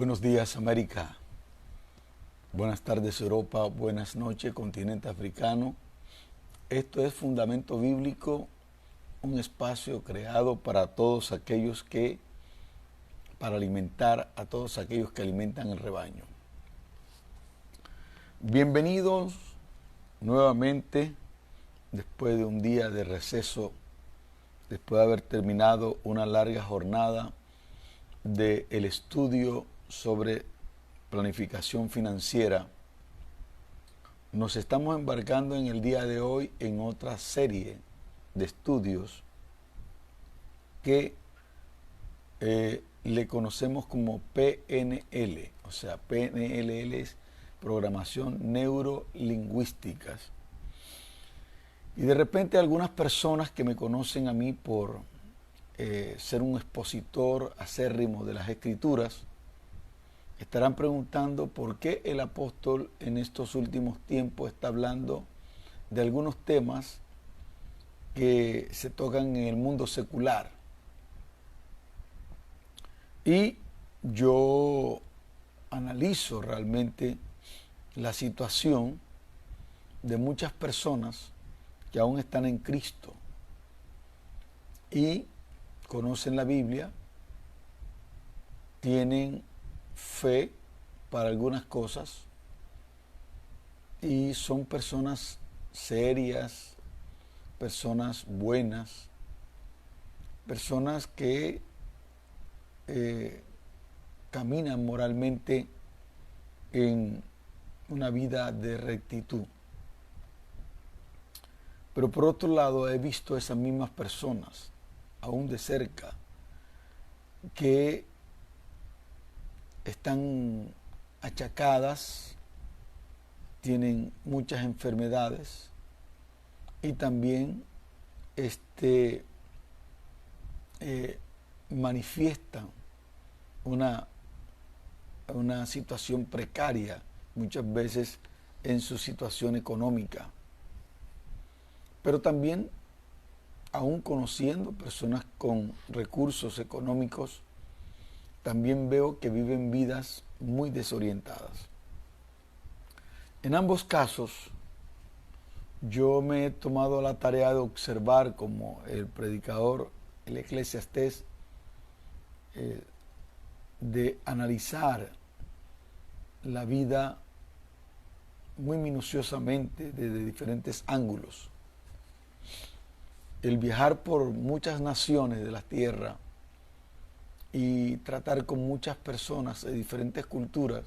Buenos días, América. Buenas tardes, Europa. Buenas noches, continente africano. Esto es Fundamento Bíblico, un espacio creado para todos aquellos para alimentar a todos aquellos que alimentan el rebaño. Bienvenidos nuevamente después de un día de receso, después de haber terminado una larga jornada del estudio sobre planificación financiera. Nos estamos embarcando en el día de hoy en otra serie de estudios que le conocemos como PNL, o sea, PNL es programación neurolingüísticas. Y de repente algunas personas que me conocen a mí por ser un expositor acérrimo de las Escrituras, estarán preguntando por qué el apóstol en estos últimos tiempos está hablando de algunos temas que se tocan en el mundo secular. Y yo analizo realmente la situación de muchas personas que aún están en Cristo y conocen la Biblia, tienen fe para algunas cosas y son personas serias, personas buenas, personas que caminan moralmente en una vida de rectitud. Pero por otro lado he visto a esas mismas personas, aún de cerca, que están achacadas, tienen muchas enfermedades y también manifiestan una situación precaria, muchas veces en su situación económica. Pero también, aún conociendo personas con recursos económicos, también veo que viven vidas muy desorientadas. En ambos casos, yo me he tomado la tarea de observar como el predicador, el Eclesiastés, de analizar la vida muy minuciosamente desde diferentes ángulos. El viajar por muchas naciones de la tierra y tratar con muchas personas de diferentes culturas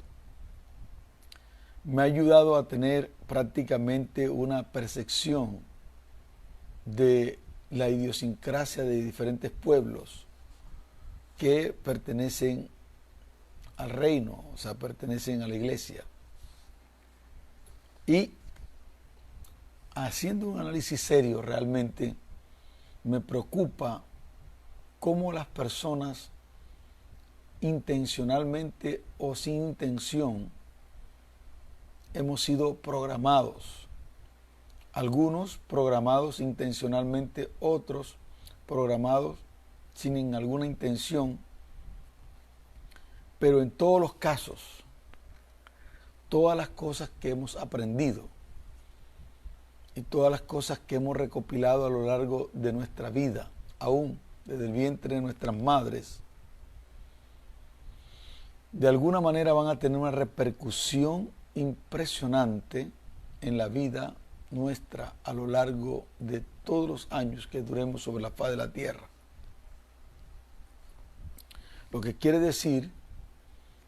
me ha ayudado a tener prácticamente una percepción de la idiosincrasia de diferentes pueblos que pertenecen al reino, o sea, pertenecen a la iglesia. Y haciendo un análisis serio realmente me preocupa cómo las personas intencionalmente o sin intención hemos sido programados. Algunos programados intencionalmente, otros programados sin alguna intención. Pero en todos los casos, todas las cosas que hemos aprendido y todas las cosas que hemos recopilado a lo largo de nuestra vida, aún desde el vientre de nuestras madres, de alguna manera van a tener una repercusión impresionante en la vida nuestra a lo largo de todos los años que duremos sobre la faz de la tierra. Lo que quiere decir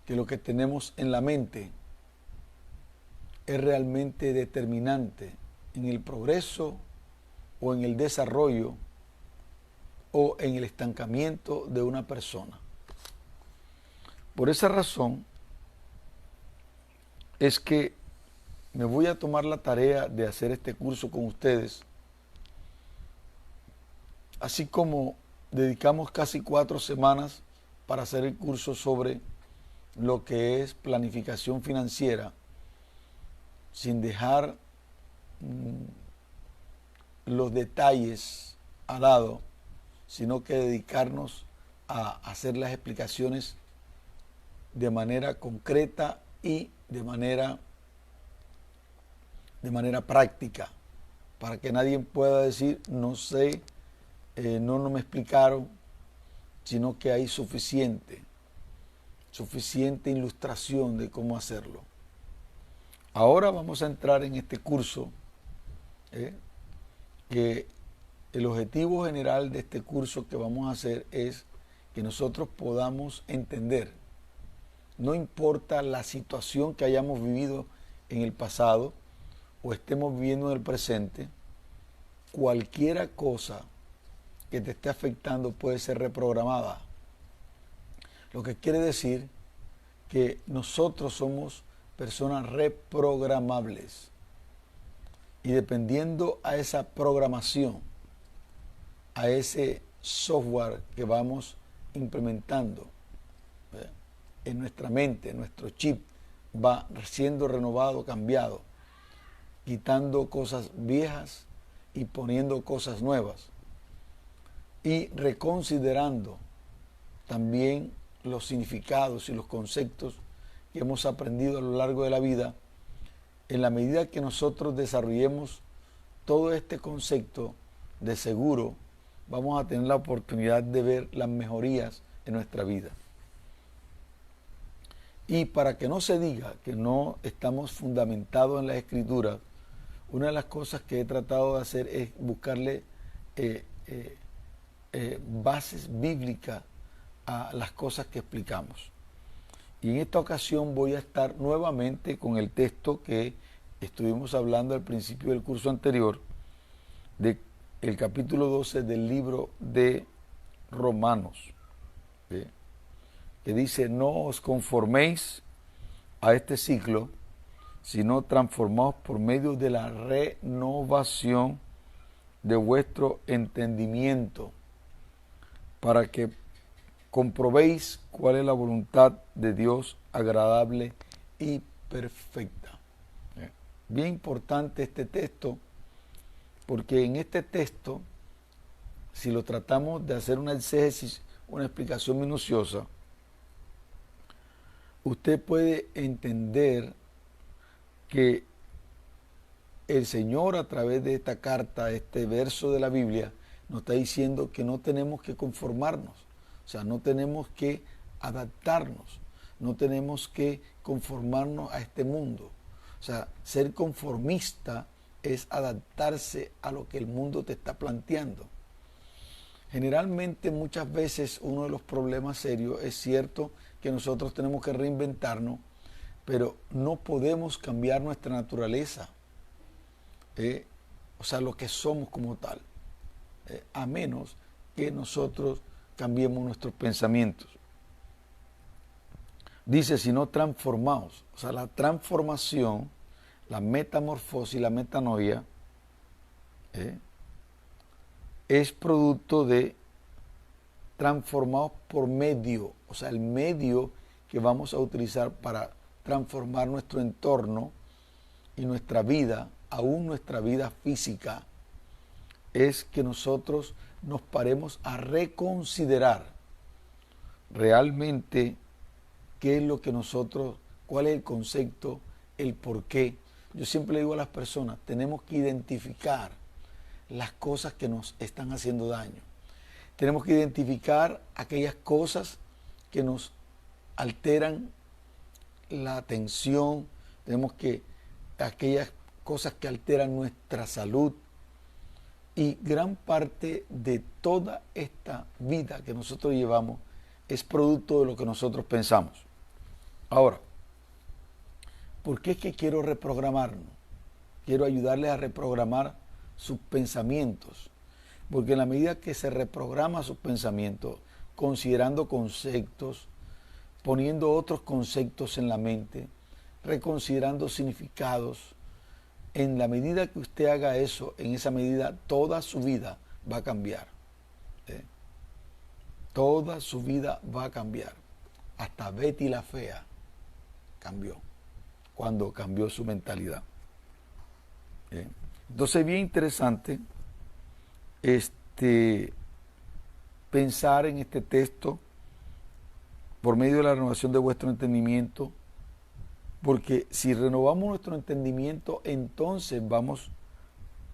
que lo que tenemos en la mente es realmente determinante en el progreso o en el desarrollo o en el estancamiento de una persona. Por esa razón es que me voy a tomar la tarea de hacer este curso con ustedes, así como dedicamos casi 4 semanas para hacer el curso sobre lo que es planificación financiera, sin dejar los detalles al lado, sino que dedicarnos a hacer las explicaciones de manera concreta y de manera práctica, para que nadie pueda decir, no sé, no me explicaron, sino que hay suficiente ilustración de cómo hacerlo. Ahora vamos a entrar en este curso, que el objetivo general de este curso que vamos a hacer es que nosotros podamos entender, no importa la situación que hayamos vivido en el pasado o estemos viviendo en el presente, cualquiera cosa que te esté afectando puede ser reprogramada. Lo que quiere decir que nosotros somos personas reprogramables. Y dependiendo a esa programación, a ese software que vamos implementando en nuestra mente, nuestro chip va siendo renovado, cambiado, quitando cosas viejas y poniendo cosas nuevas. Y reconsiderando también los significados y los conceptos que hemos aprendido a lo largo de la vida. En la medida que nosotros desarrollemos todo este concepto, de seguro vamos a tener la oportunidad de ver las mejorías en nuestra vida. Y para que no se diga que no estamos fundamentados en la Escritura, una de las cosas que he tratado de hacer es buscarle bases bíblicas a las cosas que explicamos. Y en esta ocasión voy a estar nuevamente con el texto que estuvimos hablando al principio del curso anterior, del capítulo 12 del libro de Romanos, ¿sí? Que dice, no os conforméis a este siglo, sino transformaos por medio de la renovación de vuestro entendimiento, para que comprobéis cuál es la voluntad de Dios agradable y perfecta. Bien importante este texto, porque en este texto, si lo tratamos de hacer una exégesis, una explicación minuciosa, usted puede entender que el Señor, a través de esta carta, este verso de la Biblia, nos está diciendo que no tenemos que conformarnos, o sea, no tenemos que adaptarnos, no tenemos que conformarnos a este mundo. O sea, ser conformista es adaptarse a lo que el mundo te está planteando. Generalmente, muchas veces, uno de los problemas serios es cierto que nosotros tenemos que reinventarnos, pero no podemos cambiar nuestra naturaleza, o sea, lo que somos como tal, a menos que nosotros cambiemos nuestros pensamientos. Dice, si no transformaos, o sea, la transformación, la metamorfosis, la metanoia, es producto de transformados por medio, o sea, el medio que vamos a utilizar para transformar nuestro entorno y nuestra vida, aún nuestra vida física, es que nosotros nos paremos a reconsiderar realmente qué es lo que nosotros, cuál es el concepto, el por qué. Yo siempre le digo a las personas, tenemos que identificar las cosas que nos están haciendo daño. Tenemos que identificar aquellas cosas que nos alteran la atención, tenemos que, aquellas cosas que alteran nuestra salud. Y gran parte de toda esta vida que nosotros llevamos es producto de lo que nosotros pensamos. Ahora, ¿por qué es que quiero reprogramarnos? Quiero ayudarles a reprogramar sus pensamientos. Porque en la medida que se reprograma sus pensamientos, considerando conceptos, poniendo otros conceptos en la mente, reconsiderando significados, en la medida que usted haga eso, en esa medida toda su vida va a cambiar. Toda su vida va a cambiar. Hasta Betty la fea cambió cuando cambió su mentalidad. Entonces es bien interesante pensar en este texto, por medio de la renovación de vuestro entendimiento, porque si renovamos nuestro entendimiento, entonces vamos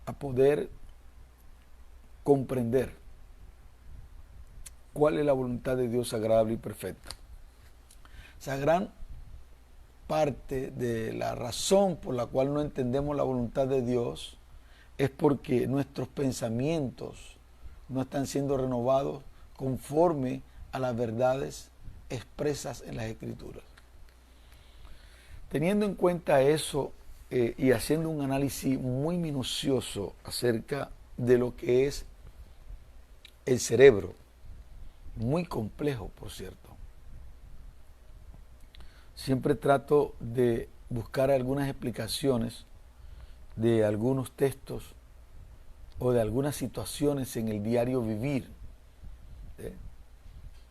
a poder comprender cuál es la voluntad de Dios agradable y perfecta. Esa gran parte de la razón por la cual no entendemos la voluntad de Dios es porque nuestros pensamientos no están siendo renovados conforme a las verdades expresas en las Escrituras. Teniendo en cuenta eso y haciendo un análisis muy minucioso acerca de lo que es el cerebro, muy complejo, por cierto, siempre trato de buscar algunas explicaciones de algunos textos o de algunas situaciones en el diario vivir.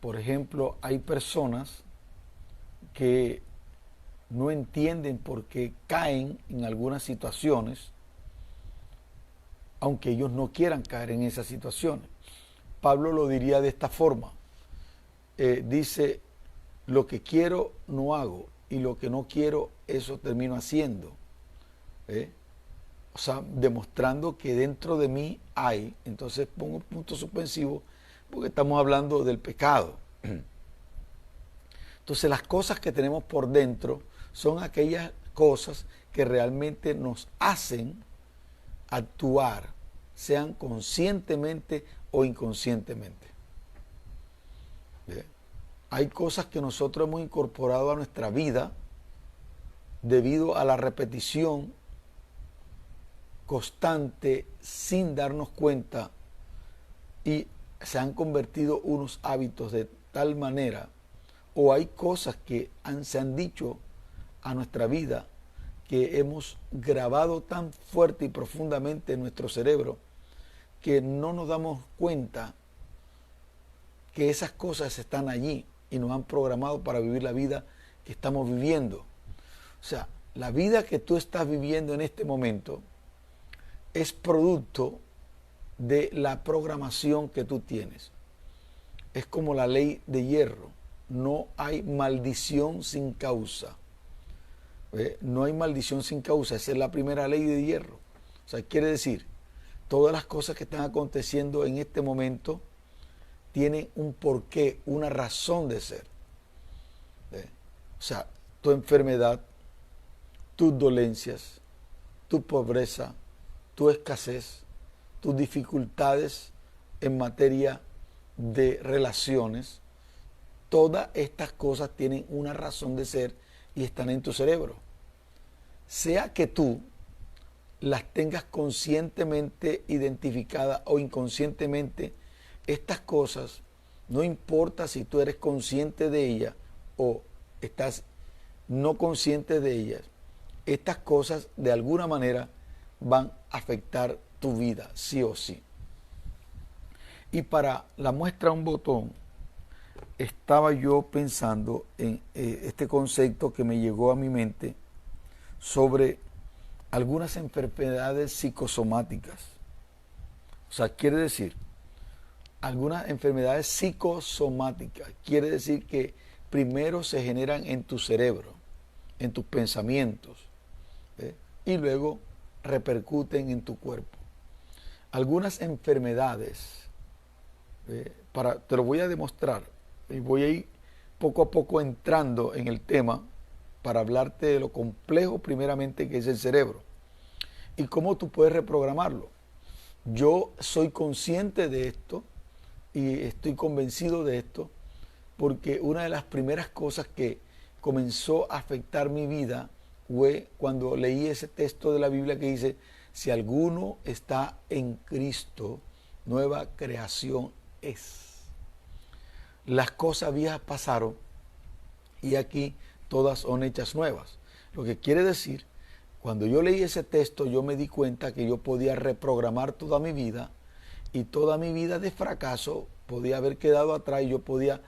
Por ejemplo, hay personas que no entienden por qué caen en algunas situaciones, aunque ellos no quieran caer en esas situaciones. Pablo lo diría de esta forma. Dice, lo que quiero no hago y lo que no quiero eso termino haciendo. O sea, demostrando que dentro de mí hay, entonces pongo punto suspensivo porque estamos hablando del pecado. Entonces las cosas que tenemos por dentro son aquellas cosas que realmente nos hacen actuar, sean conscientemente o inconscientemente. ¿Bien? Hay cosas que nosotros hemos incorporado a nuestra vida debido a la repetición constante sin darnos cuenta y se han convertido unos hábitos de tal manera, o hay cosas que se han dicho a nuestra vida que hemos grabado tan fuerte y profundamente en nuestro cerebro que no nos damos cuenta que esas cosas están allí y nos han programado para vivir la vida que estamos viviendo. O sea, la vida que tú estás viviendo en este momento es producto de la programación que tú tienes. Es como la ley de hierro. No hay maldición sin causa. No hay maldición sin causa. Esa es la primera ley de hierro. O sea, quiere decir, todas las cosas que están aconteciendo en este momento tienen un porqué, una razón de ser. O sea, tu enfermedad, tus dolencias, tu pobreza, tu escasez, tus dificultades en materia de relaciones, todas estas cosas tienen una razón de ser y están en tu cerebro. Sea que tú las tengas conscientemente identificadas o inconscientemente, estas cosas, no importa si tú eres consciente de ellas o estás no consciente de ellas, estas cosas de alguna manera van a afectar tu vida, sí o sí. Y para la muestra un botón, estaba yo pensando en este concepto que me llegó a mi mente sobre algunas enfermedades psicosomáticas. O sea, quiere decir, algunas enfermedades psicosomáticas. Quiere decir que primero se generan en tu cerebro, en tus pensamientos, y luego repercuten en tu cuerpo. Algunas enfermedades, te lo voy a demostrar, y voy a ir poco a poco entrando en el tema para hablarte de lo complejo primeramente que es el cerebro y cómo tú puedes reprogramarlo. Yo soy consciente de esto y estoy convencido de esto porque una de las primeras cosas que comenzó a afectar mi vida fue cuando leí ese texto de la Biblia que dice, si alguno está en Cristo, nueva creación es. Las cosas viejas pasaron y aquí todas son hechas nuevas. Lo que quiere decir, cuando yo leí ese texto, yo me di cuenta que yo podía reprogramar toda mi vida y toda mi vida de fracaso podía haber quedado atrás y yo podía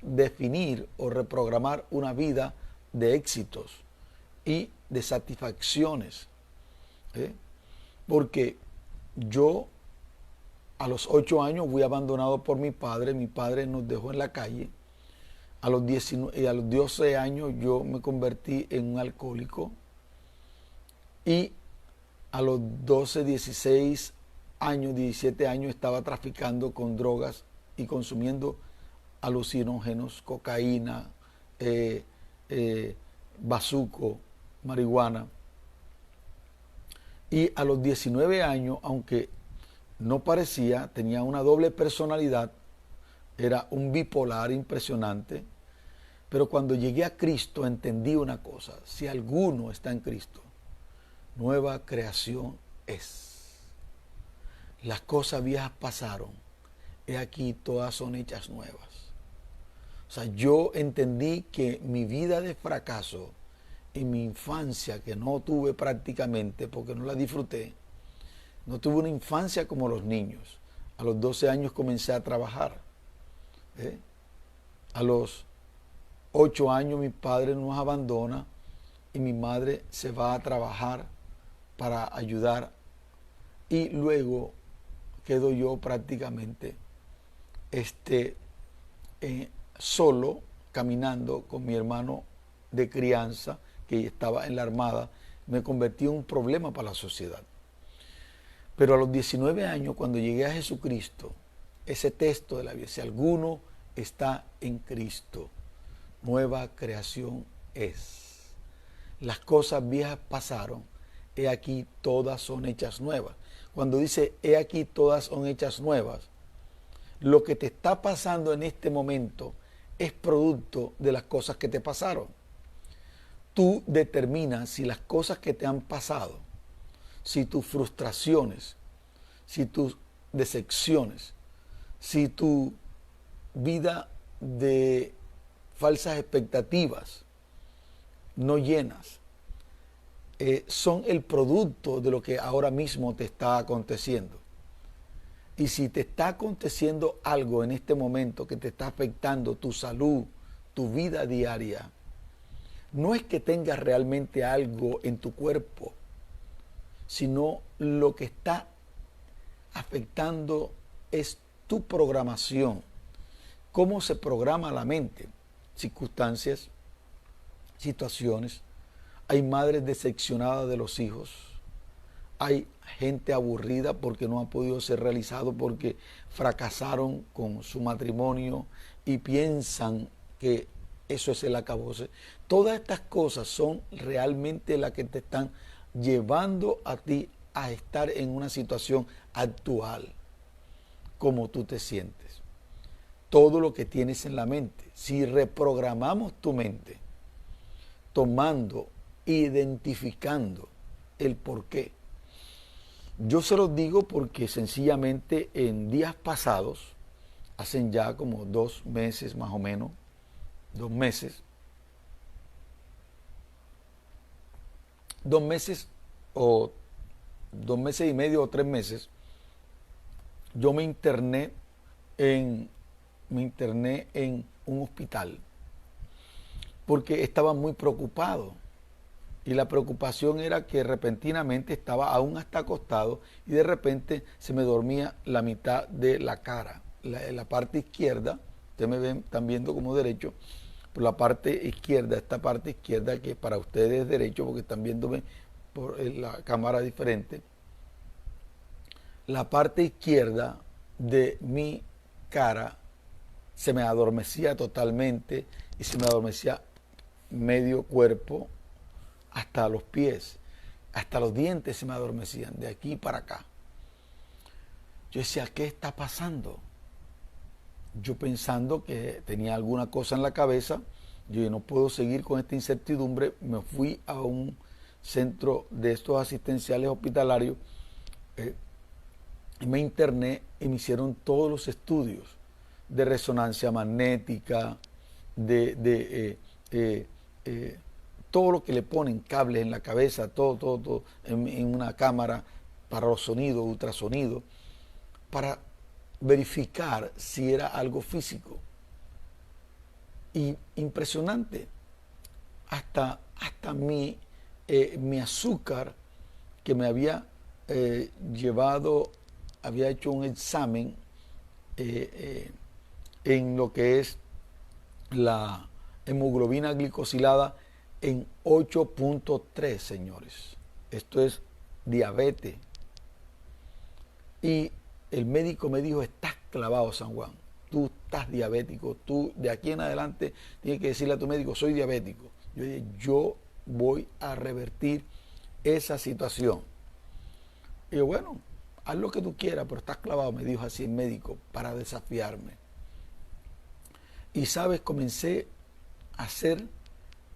redefinir o reprogramar una vida de éxitos y de satisfacciones. Porque yo a los 8 años fui abandonado por mi padre nos dejó en la calle a los 12 años yo me convertí en un alcohólico y a los 12, 16 años, 17 años estaba traficando con drogas y consumiendo alucinógenos, cocaína, bazuco, marihuana. Y a los 19 años, aunque no parecía, tenía una doble personalidad, era un bipolar impresionante, pero cuando llegué a Cristo entendí una cosa: si alguno está en Cristo, nueva creación es. Las cosas viejas pasaron, he aquí todas son hechas nuevas. O sea, yo entendí que mi vida de fracaso en mi infancia, que no tuve prácticamente porque no la disfruté, no tuve una infancia como los niños. A los 12 años comencé a trabajar. A los 8 años mi padre nos abandona y mi madre se va a trabajar para ayudar, y luego quedo yo prácticamente solo, caminando con mi hermano de crianza que estaba en la armada. Me convertí en un problema para la sociedad. Pero a los 19 años, cuando llegué a Jesucristo, ese texto de la Biblia: si alguno está en Cristo, nueva creación es. Las cosas viejas pasaron, he aquí todas son hechas nuevas. Cuando dice he aquí todas son hechas nuevas, lo que te está pasando en este momento es producto de las cosas que te pasaron. Tú determinas si las cosas que te han pasado, si tus frustraciones, si tus decepciones, si tu vida de falsas expectativas no llenas, son el producto de lo que ahora mismo te está aconteciendo. Y si te está aconteciendo algo en este momento que te está afectando tu salud, tu vida diaria, no es que tengas realmente algo en tu cuerpo, sino lo que está afectando es tu programación. ¿Cómo se programa la mente? Circunstancias, situaciones. Hay madres decepcionadas de los hijos. Hay gente aburrida porque no ha podido ser realizado, porque fracasaron con su matrimonio y piensan que eso es el acabose. Todas estas cosas son realmente las que te están llevando a ti a estar en una situación actual, como tú te sientes. Todo lo que tienes en la mente, si reprogramamos tu mente, tomando, identificando el porqué. Yo se los digo porque sencillamente en días pasados, hacen ya como 2 meses más o menos, 2 meses, 2 meses o 2 meses y medio o 3 meses, yo me interné en un hospital porque estaba muy preocupado. Y la preocupación era que repentinamente estaba aún hasta acostado y de repente se me dormía la mitad de la cara. La parte izquierda, ustedes me ven, están viendo como derecho, por la parte izquierda, esta parte izquierda que para ustedes es derecho porque están viéndome por la cámara diferente. La parte izquierda de mi cara se me adormecía totalmente y se me adormecía medio cuerpo, hasta los pies, hasta los dientes se me adormecían, de aquí para acá. Yo decía, ¿qué está pasando? Yo pensando que tenía alguna cosa en la cabeza, yo no puedo seguir con esta incertidumbre, me fui a un centro de estos asistenciales hospitalarios, me interné y me hicieron todos los estudios de resonancia magnética, todo lo que le ponen, cables en la cabeza, todo en una cámara para los sonidos, ultrasonidos, para verificar si era algo físico. Y impresionante, hasta mi azúcar que me había llevado, había hecho un examen en lo que es la hemoglobina glicosilada en 8.3, señores. Esto es diabetes. Y el médico me dijo, estás clavado, San Juan. Tú estás diabético. Tú de aquí en adelante tienes que decirle a tu médico, soy diabético. Yo dije, yo voy a revertir esa situación. Y yo, bueno, haz lo que tú quieras, pero estás clavado, me dijo así el médico, para desafiarme. Y sabes, comencé a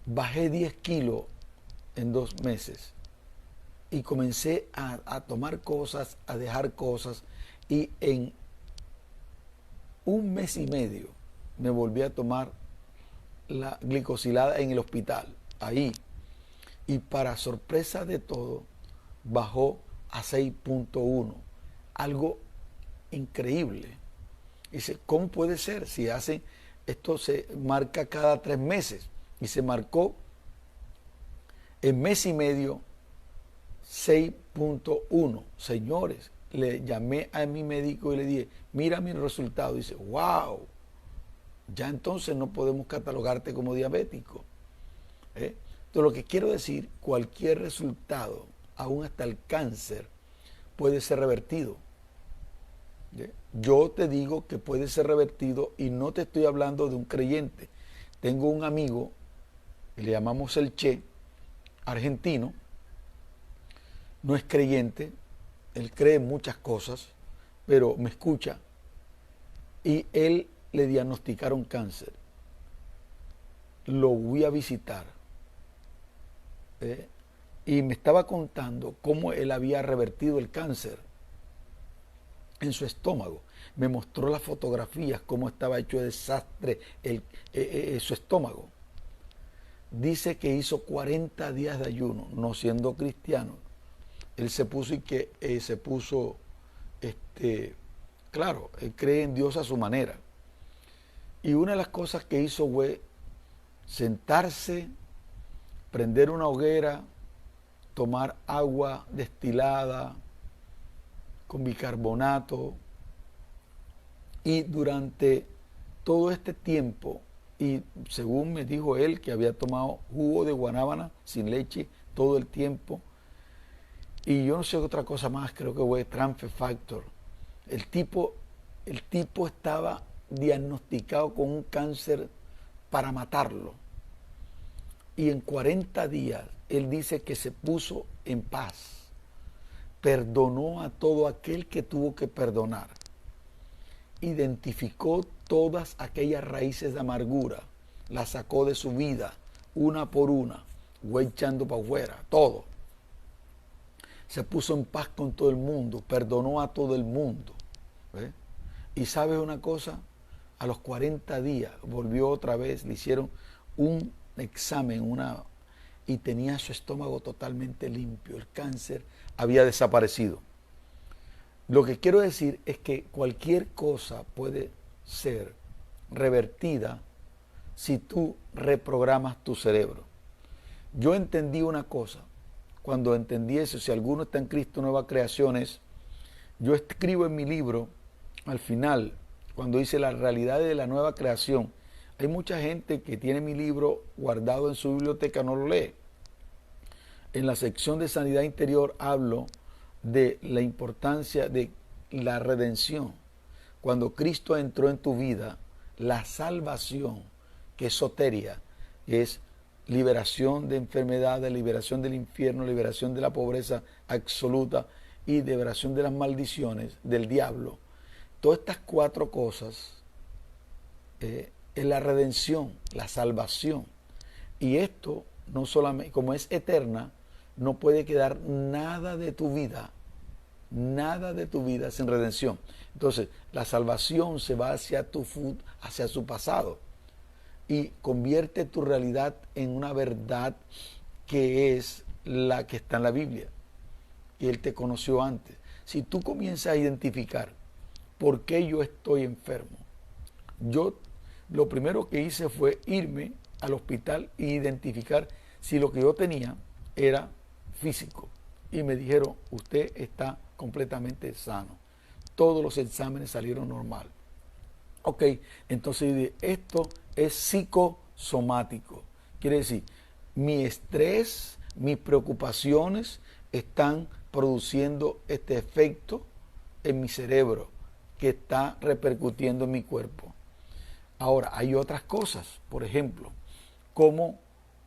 bajé 10 kilos en 2 meses. Y comencé a tomar cosas, a dejar cosas. Y en 1 mes y medio me volví a tomar la glicosilada en el hospital, ahí. Y para sorpresa de todo, bajó a 6.1. Algo increíble. Dice, ¿cómo puede ser? Si hacen, esto se marca cada 3 meses. Y se marcó en mes y medio 6.1. Señores, le llamé a mi médico y le dije, mira mi resultado. Dice, wow, ya entonces no podemos catalogarte como diabético. Entonces, lo que quiero decir, cualquier resultado, aún hasta el cáncer, puede ser revertido. Yo te digo que puede ser revertido y no te estoy hablando de un creyente. Tengo un amigo, le llamamos el Che, argentino, no es creyente, él cree en muchas cosas, pero me escucha, y él le diagnosticaron cáncer. Lo voy a visitar. Y me estaba contando cómo él había revertido el cáncer en su estómago. Me mostró las fotografías, cómo estaba hecho de desastre su estómago. Dice que hizo 40 días de ayuno, no siendo cristiano. Él se puso claro, él cree en Dios a su manera. Y una de las cosas que hizo fue sentarse, prender una hoguera, tomar agua destilada con bicarbonato, y durante todo este tiempo, y según me dijo él que había tomado jugo de guanábana sin leche todo el tiempo, y yo no sé otra cosa más, creo que fue Transfer Factor. El tipo estaba diagnosticado con un cáncer para matarlo. Y en 40 días, él dice que se puso en paz. Perdonó a todo aquel que tuvo que perdonar. Identificó todas aquellas raíces de amargura. Las sacó de su vida, una por una. Fue echando para afuera, todo. Se puso en paz con todo el mundo. Perdonó a todo el mundo. Y ¿sabes una cosa? A los 40 días volvió otra vez, le hicieron un examen, y tenía su estómago totalmente limpio. El cáncer había desaparecido. Lo que quiero decir es que cualquier cosa puede ser revertida si tú reprogramas tu cerebro. Yo entendí una cosa. Cuando entendí eso, si alguno está en Cristo, nueva creación es, yo escribo en mi libro, al final, cuando dice la realidad de la nueva creación, hay mucha gente que tiene mi libro guardado en su biblioteca, no lo lee. En la sección de sanidad interior hablo de la importancia de la redención. Cuando Cristo entró en tu vida, la salvación, que es soteria, que es liberación de enfermedades, liberación del infierno, liberación de la pobreza absoluta y liberación de las maldiciones del diablo. Todas estas 4 cosas es la redención, la salvación. Y esto, no solamente, como es eterna, no puede quedar nada de tu vida sin redención. Entonces, la salvación se va hacia su pasado y convierte tu realidad en una verdad que es la que está en la Biblia, que Él te conoció antes. Si tú comienzas a identificar por qué yo estoy enfermo, yo lo primero que hice fue irme al hospital e identificar si lo que yo tenía era físico. Y me dijeron, usted está completamente sano. Todos los exámenes salieron normal. Ok, entonces esto es psicosomático. Quiere decir, mi estrés, mis preocupaciones están produciendo este efecto en mi cerebro que está repercutiendo en mi cuerpo. Ahora, hay otras cosas, por ejemplo, como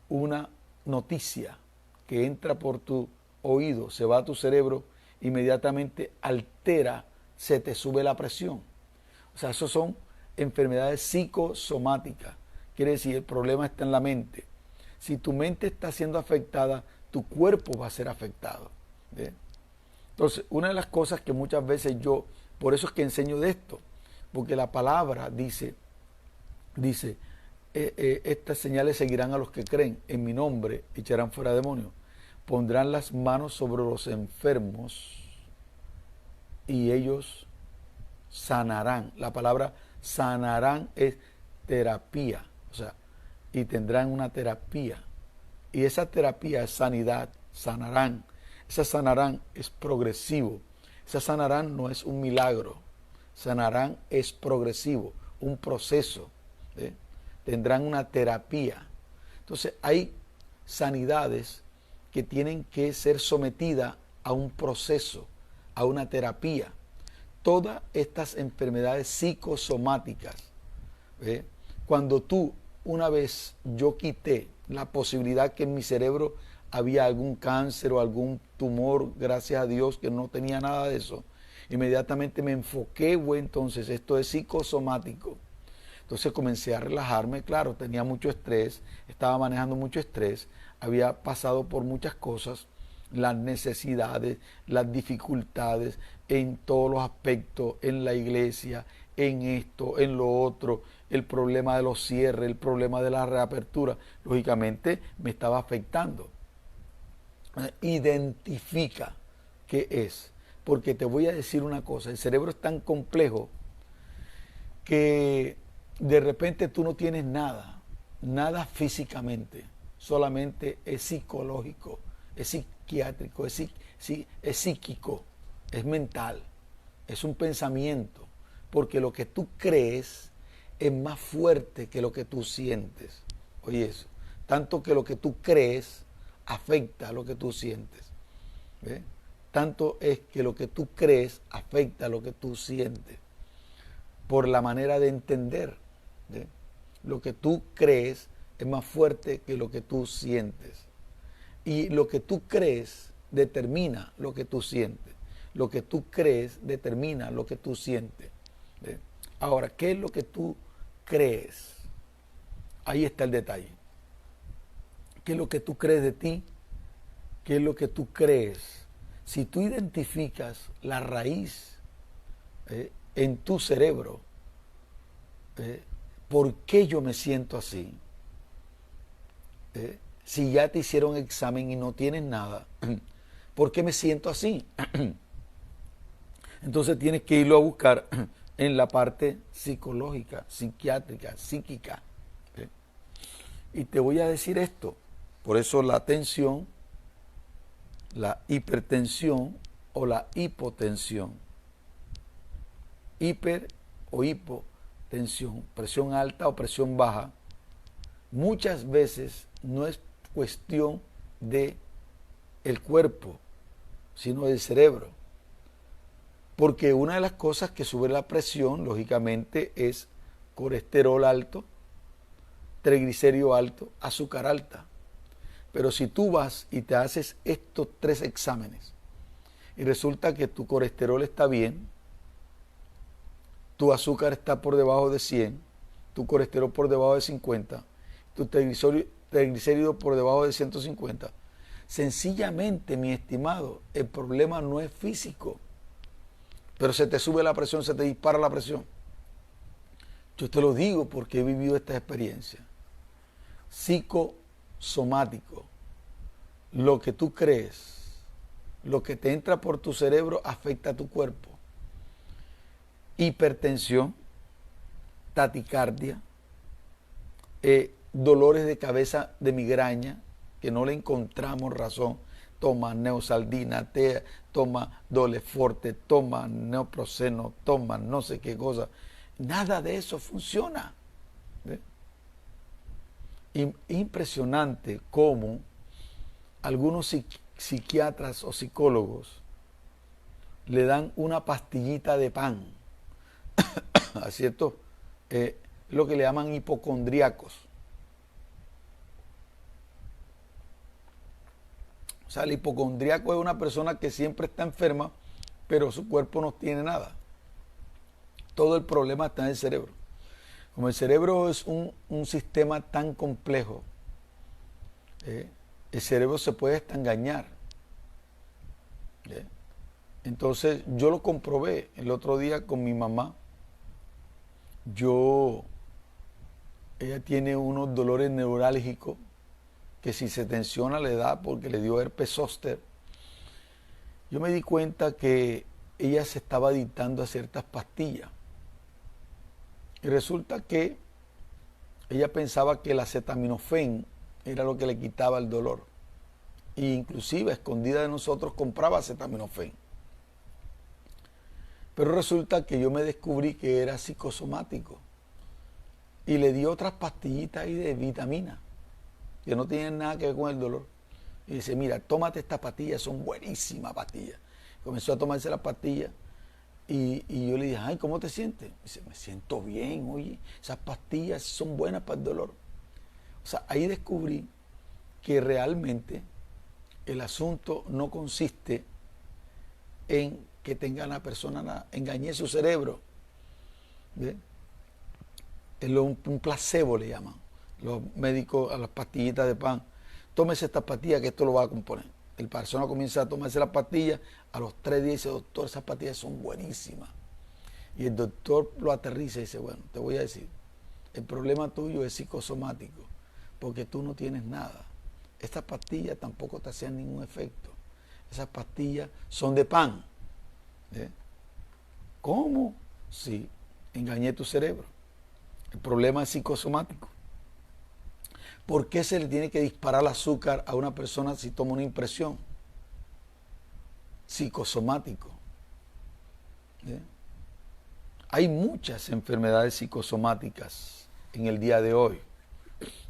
una noticia que entra por tu oído, se va a tu cerebro, inmediatamente altera, se te sube la presión. O sea, eso son enfermedades psicosomáticas. Quiere decir, el problema está en la mente. Si tu mente está siendo afectada, tu cuerpo va a ser afectado. ¿Ve? Entonces, una de las cosas que muchas veces por eso es que enseño de esto, porque la palabra dice, estas señales seguirán a los que creen, en mi nombre echarán fuera demonios, pondrán las manos sobre los enfermos y ellos sanarán. La palabra sanarán es terapia, o sea, y tendrán una terapia. Y esa terapia es sanidad, sanarán. Esa sanarán es progresivo. Esa sanarán no es un milagro. Sanarán es progresivo, un proceso. ¿Eh? Tendrán una terapia. Entonces hay sanidades que tienen que ser sometidas a un proceso, a una terapia. Todas estas enfermedades psicosomáticas, ¿eh? Cuando una vez yo quité la posibilidad que en mi cerebro había algún cáncer o algún tumor, gracias a Dios que no tenía nada de eso, inmediatamente me enfoqué, entonces esto es psicosomático. Entonces comencé a relajarme, claro, tenía mucho estrés, estaba manejando mucho estrés, había pasado por muchas cosas, las necesidades, las dificultades en todos los aspectos, en la iglesia, en esto, en lo otro, el problema de los cierres, el problema de la reapertura, lógicamente me estaba afectando. Identifica qué es, porque te voy a decir una cosa, el cerebro es tan complejo que de repente tú no tienes nada físicamente, solamente es psicológico, es psiquiátrico, es psíquico, es mental, es un pensamiento, porque lo que tú crees es más fuerte que lo que tú sientes. Oye eso, tanto que lo que tú crees afecta a lo que tú sientes. ¿Ve? Tanto es que lo que tú crees afecta a lo que tú sientes, por la manera de entender. ¿Ve? Lo que tú crees es más fuerte que lo que tú sientes. Y lo que tú crees determina lo que tú sientes. Lo que tú crees determina lo que tú sientes. ¿Ve? Ahora, ¿qué es lo que tú crees? Ahí está el detalle. ¿Qué es lo que tú crees de ti? ¿Qué es lo que tú crees? Si tú identificas la raíz en tu cerebro, ¿por qué yo me siento así? Si ya te hicieron examen y no tienes nada, ¿por qué me siento así? Entonces tienes que irlo a buscar en la parte psicológica, psiquiátrica, psíquica. Y te voy a decir esto, por eso la tensión, la hipertensión o la hipotensión. Hiper o hipotensión, presión alta o presión baja, muchas veces no es cuestión de el cuerpo, sino del cerebro. Porque una de las cosas que sube la presión, lógicamente, es colesterol alto, triglicérido alto, azúcar alta. Pero si tú vas y te haces estos 3 exámenes y resulta que tu colesterol está bien, tu azúcar está por debajo de 100, tu colesterol por debajo de 50, tu triglicérido por debajo de 150, sencillamente, mi estimado, el problema no es físico, pero se te sube la presión, se te dispara la presión. Yo te lo digo porque he vivido esta experiencia. Psicosomático. Lo que tú crees, lo que te entra por tu cerebro afecta a tu cuerpo. Hipertensión, taquicardia, dolores de cabeza de migraña, que no le encontramos razón. Toma neosaldina, toma Doleforte, toma neoproseno, toma no sé qué cosa. Nada de eso funciona. ¿Ve? Impresionante cómo algunos psiquiatras o psicólogos le dan una pastillita de pan a ciertos, lo que le llaman hipocondríacos. O sea, el hipocondríaco es una persona que siempre está enferma, pero su cuerpo no tiene nada. Todo el problema está en el cerebro. Como el cerebro es un sistema tan complejo, el cerebro se puede hasta engañar. Entonces yo lo comprobé el otro día con mi mamá. Ella tiene unos dolores neurálgicos que si se tensiona le da porque le dio herpes zóster. Yo me di cuenta que ella se estaba adictando a ciertas pastillas. Y resulta que ella pensaba que el acetaminofén era lo que le quitaba el dolor. E inclusive, a escondida de nosotros, compraba acetaminofén. Pero resulta que yo me descubrí que era psicosomático. Y le di otras pastillitas ahí de vitamina, que no tienen nada que ver con el dolor. Y dice, mira, tómate estas pastillas, son buenísimas pastillas. Comenzó a tomarse las pastillas. Y yo le dije, ay, ¿cómo te sientes? Dice, me siento bien, oye, esas pastillas son buenas para el dolor. O sea, ahí descubrí que realmente el asunto no consiste en que tenga la persona, engañe su cerebro. ¿Ve? Es un placebo le llaman los médicos a las pastillitas de pan. Tómese estas pastillas que esto lo va a componer. El persona comienza a tomarse las pastillas, a los 3 días dice, doctor, esas pastillas son buenísimas. Y el doctor lo aterriza y dice, bueno, te voy a decir, el problema tuyo es psicosomático, porque tú no tienes nada. Estas pastillas tampoco te hacían ningún efecto. Esas pastillas son de pan. ¿Cómo? Sí, engañé tu cerebro. El problema es psicosomático. ¿Por qué se le tiene que disparar el azúcar a una persona si toma una impresión? Psicosomático. Hay muchas enfermedades psicosomáticas en el día de hoy.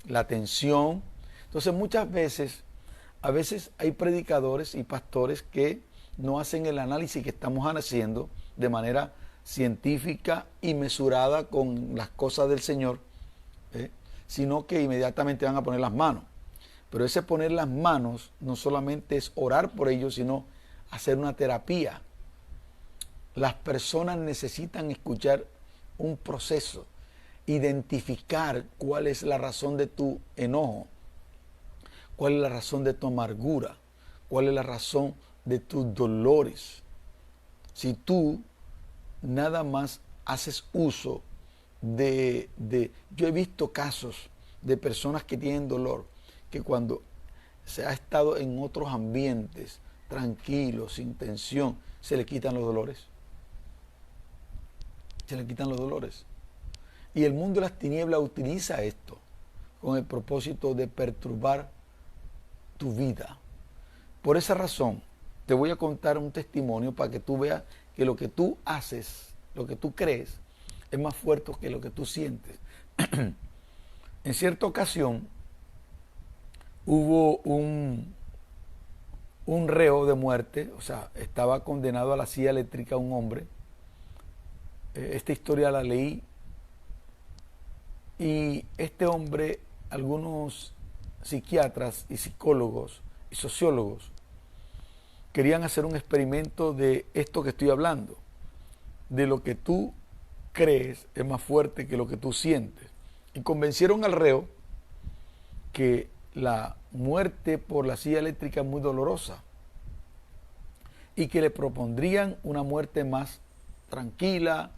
La tensión. Entonces muchas veces, a veces hay predicadores y pastores que no hacen el análisis que estamos haciendo de manera científica y mesurada con las cosas del Señor, sino que inmediatamente van a poner las manos. Pero ese poner las manos no solamente es orar por ellos, sino hacer una terapia. Las personas necesitan escuchar un proceso, identificar cuál es la razón de tu enojo, cuál es la razón de tu amargura, cuál es la razón de tus dolores. Si tú nada más haces uso yo he visto casos de personas que tienen dolor, que cuando se ha estado en otros ambientes, tranquilos, sin tensión, se le quitan los dolores. Se le quitan los dolores. Y el mundo de las tinieblas utiliza esto con el propósito de perturbar tu vida. Por esa razón, te voy a contar un testimonio para que tú veas que lo que tú haces, lo que tú crees, es más fuerte que lo que tú sientes. En cierta ocasión, hubo un reo de muerte, o sea, estaba condenado a la silla eléctrica un hombre. Esta historia la leí. Y este hombre, algunos psiquiatras y psicólogos y sociólogos querían hacer un experimento de esto que estoy hablando, de lo que tú crees es más fuerte que lo que tú sientes. Y convencieron al reo que la muerte por la silla eléctrica es muy dolorosa y que le propondrían una muerte más tranquila,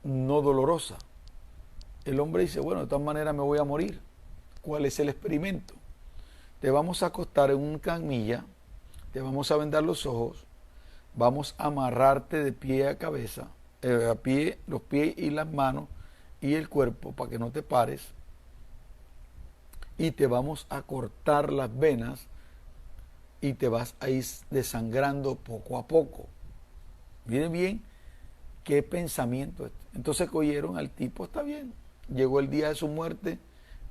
no dolorosa. El hombre dice, bueno, de todas maneras me voy a morir. ¿Cuál es el experimento? Te vamos a acostar en una camilla, te vamos a vendar los ojos, vamos a amarrarte de pie a cabeza, los pies y las manos y el cuerpo para que no te pares, y te vamos a cortar las venas y te vas a ir desangrando poco a poco. Miren bien ¿qué pensamiento es? Entonces cogieron al tipo, está bien. Llegó el día de su muerte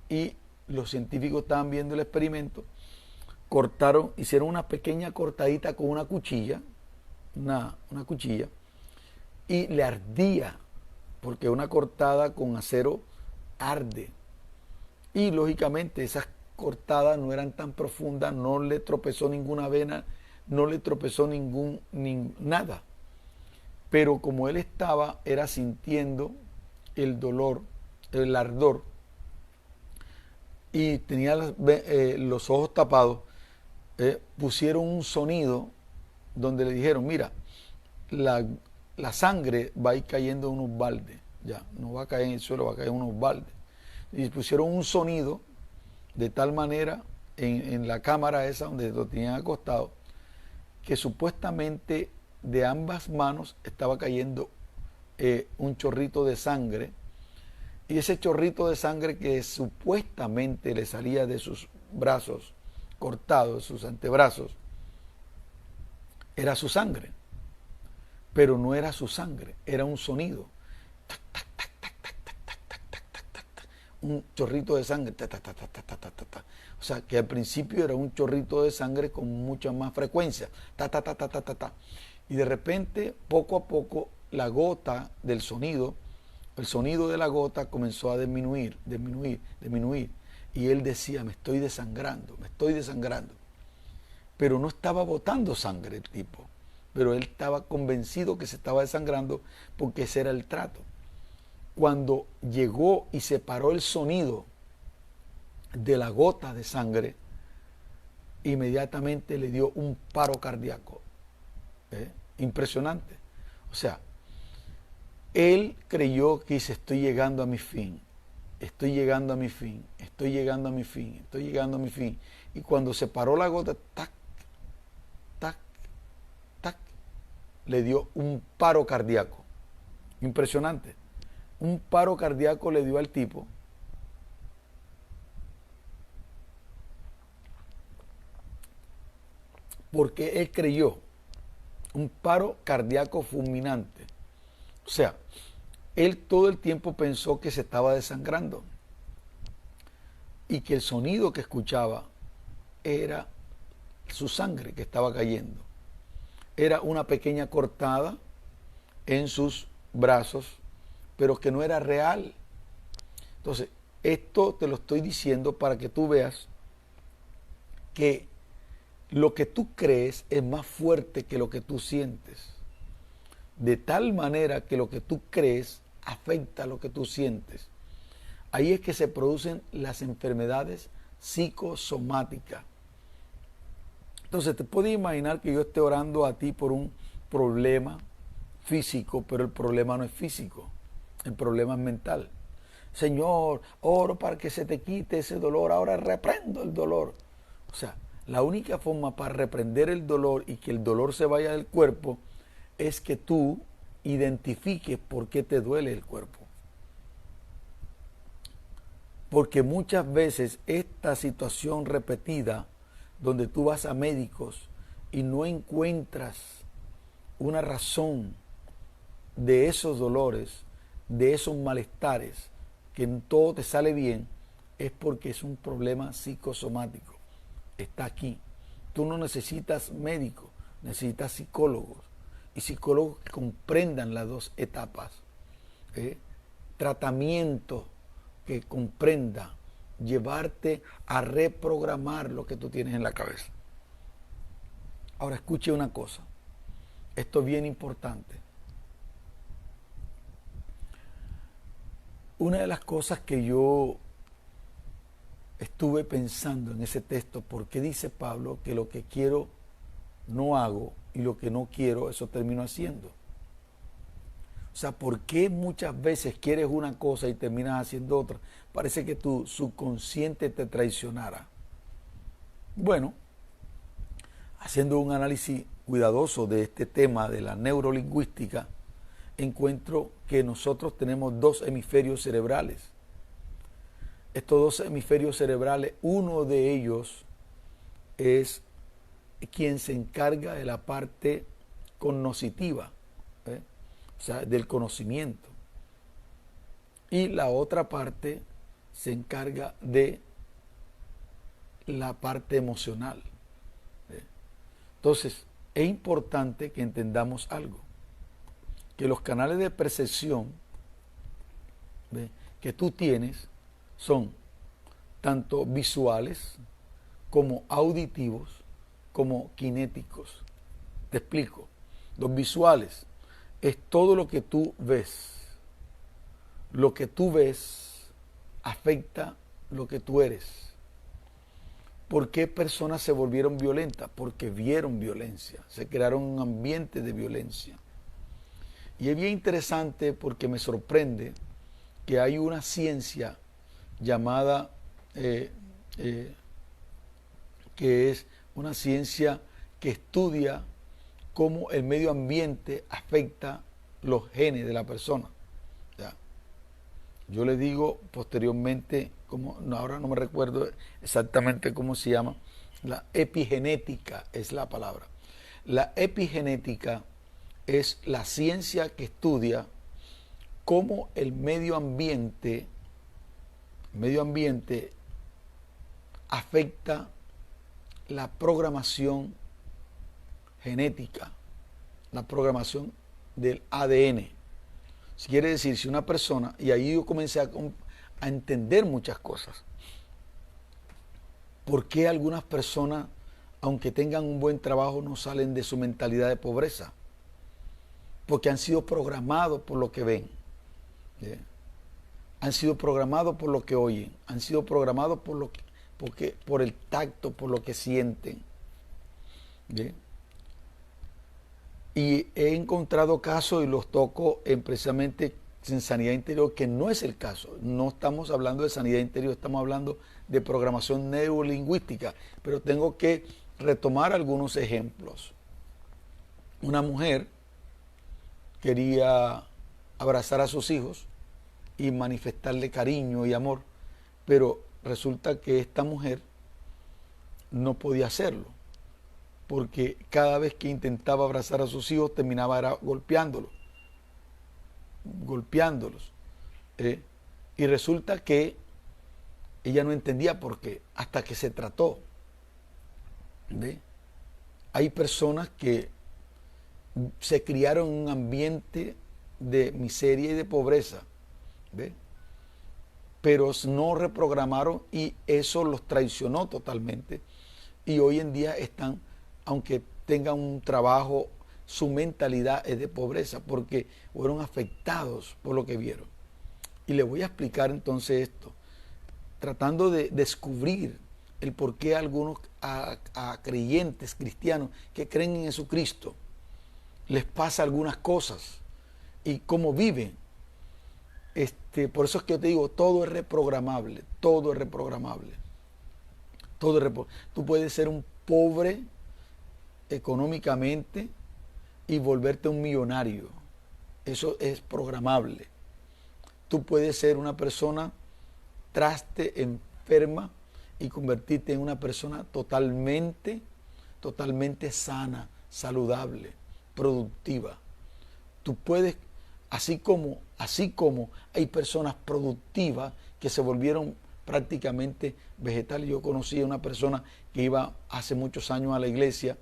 y los científicos estaban viendo el experimento. Cortaron, hicieron una pequeña cortadita con una cuchilla, una cuchilla, y le ardía, porque una cortada con acero arde. Y lógicamente esas cortadas no eran tan profundas, no le tropezó ninguna vena, no le tropezó nada. Pero como él era sintiendo el dolor, el ardor, y tenía los ojos tapados, pusieron un sonido donde le dijeron, mira, la sangre va a ir cayendo en unos baldes, ya, no va a caer en el suelo, va a caer en unos baldes. Y pusieron un sonido de tal manera en la cámara esa donde lo tenían acostado, que supuestamente de ambas manos estaba cayendo un chorrito de sangre, y ese chorrito de sangre que supuestamente le salía de sus brazos cortados, de sus antebrazos, era su sangre, pero no era su sangre, era un sonido, un chorrito de sangre, o sea, que al principio era un chorrito de sangre con mucha más frecuencia, y de repente, poco a poco, la gota del sonido, el sonido de la gota comenzó a disminuir, y él decía, me estoy desangrando, pero no estaba botando sangre el tipo, pero él estaba convencido que se estaba desangrando porque ese era el trato. Cuando llegó y separó el sonido de la gota de sangre, inmediatamente le dio un paro cardíaco. Impresionante. O sea, él creyó que dice, estoy llegando a mi fin, estoy llegando a mi fin, estoy llegando a mi fin, estoy llegando a mi fin. Y cuando se paró la gota, tac, tac, tac, le dio un paro cardíaco. Impresionante. Un paro cardíaco le dio al tipo. Porque él creyó. Un paro cardíaco fulminante. O sea, él todo el tiempo pensó que se estaba desangrando y que el sonido que escuchaba era su sangre que estaba cayendo. Era una pequeña cortada en sus brazos, pero que no era real. Entonces, esto te lo estoy diciendo para que tú veas que lo que tú crees es más fuerte que lo que tú sientes. De tal manera que lo que tú crees afecta a lo que tú sientes. Ahí es que se producen las enfermedades psicosomáticas. Entonces, te puedes imaginar que yo esté orando a ti por un problema físico, pero el problema no es físico, el problema es mental. Señor, oro para que se te quite ese dolor, ahora reprendo el dolor. O sea, la única forma para reprender el dolor y que el dolor se vaya del cuerpo es que tú identifiques por qué te duele el cuerpo. Porque muchas veces esta situación repetida, donde tú vas a médicos y no encuentras una razón de esos dolores, de esos malestares, que en todo te sale bien, es porque es un problema psicosomático. Está aquí. Tú no necesitas médicos, necesitas psicólogos. Y psicólogos que comprendan las dos etapas. Tratamiento que comprenda, llevarte a reprogramar lo que tú tienes en la cabeza. Ahora escuche una cosa, esto es bien importante. Una de las cosas que yo estuve pensando en ese texto, porque dice Pablo que lo que quiero no hago y lo que no quiero, eso termino haciendo. O sea, ¿por qué muchas veces quieres una cosa y terminas haciendo otra? Parece que tu subconsciente te traicionara. Bueno, haciendo un análisis cuidadoso de este tema de la neurolingüística, encuentro que nosotros tenemos dos hemisferios cerebrales. Estos dos hemisferios cerebrales, uno de ellos es quien se encarga de la parte cognitiva, o sea, del conocimiento. Y la otra parte se encarga de la parte emocional. Entonces, es importante que entendamos algo, que los canales de percepción que tú tienes son tanto visuales como auditivos como kinéticos. Te explico. Los visuales es todo lo que tú ves. Lo que tú ves afecta lo que tú eres. ¿Por qué personas se volvieron violentas? Porque vieron violencia, se crearon un ambiente de violencia. Y es bien interesante porque me sorprende que hay una ciencia llamada, que es una ciencia que estudia cómo el medio ambiente afecta los genes de la persona. ¿Ya? Yo le digo posteriormente, ahora no me recuerdo exactamente cómo se llama, la epigenética es la palabra. La epigenética es la ciencia que estudia cómo el medio ambiente afecta la programación genética, la programación del ADN. Si quiere decir, si una persona, y ahí yo comencé a entender muchas cosas. ¿Por qué algunas personas, aunque tengan un buen trabajo, no salen de su mentalidad de pobreza? Porque han sido programados por lo que ven. ¿Bien? Han sido programados por lo que oyen, han sido programados por el tacto, por lo que sienten. ¿Bien? Y he encontrado casos y los toco precisamente en sanidad interior, que no es el caso. No estamos hablando de sanidad interior, estamos hablando de programación neurolingüística. Pero tengo que retomar algunos ejemplos. Una mujer quería abrazar a sus hijos y manifestarle cariño y amor, pero resulta que esta mujer no podía hacerlo, porque cada vez que intentaba abrazar a sus hijos terminaba golpeándolos. Y resulta que ella no entendía por qué, hasta que se trató. ¿Ve? Hay personas que se criaron en un ambiente de miseria y de pobreza, ¿ve? Pero no reprogramaron y eso los traicionó totalmente. Y hoy en día están, aunque tengan un trabajo, su mentalidad es de pobreza porque fueron afectados por lo que vieron. Y les voy a explicar entonces esto, tratando de descubrir el por qué algunos a creyentes cristianos que creen en Jesucristo les pasa algunas cosas y cómo viven. Por eso es que yo te digo, todo es reprogramable, todo es reprogramable. Tú puedes ser un pobre económicamente y volverte un millonario. Eso es programable. Tú puedes ser una persona traste, enferma y convertirte en una persona totalmente sana, saludable, productiva. Tú puedes, así como hay personas productivas que se volvieron prácticamente vegetales. Yo conocí a una persona que iba hace muchos años a la iglesia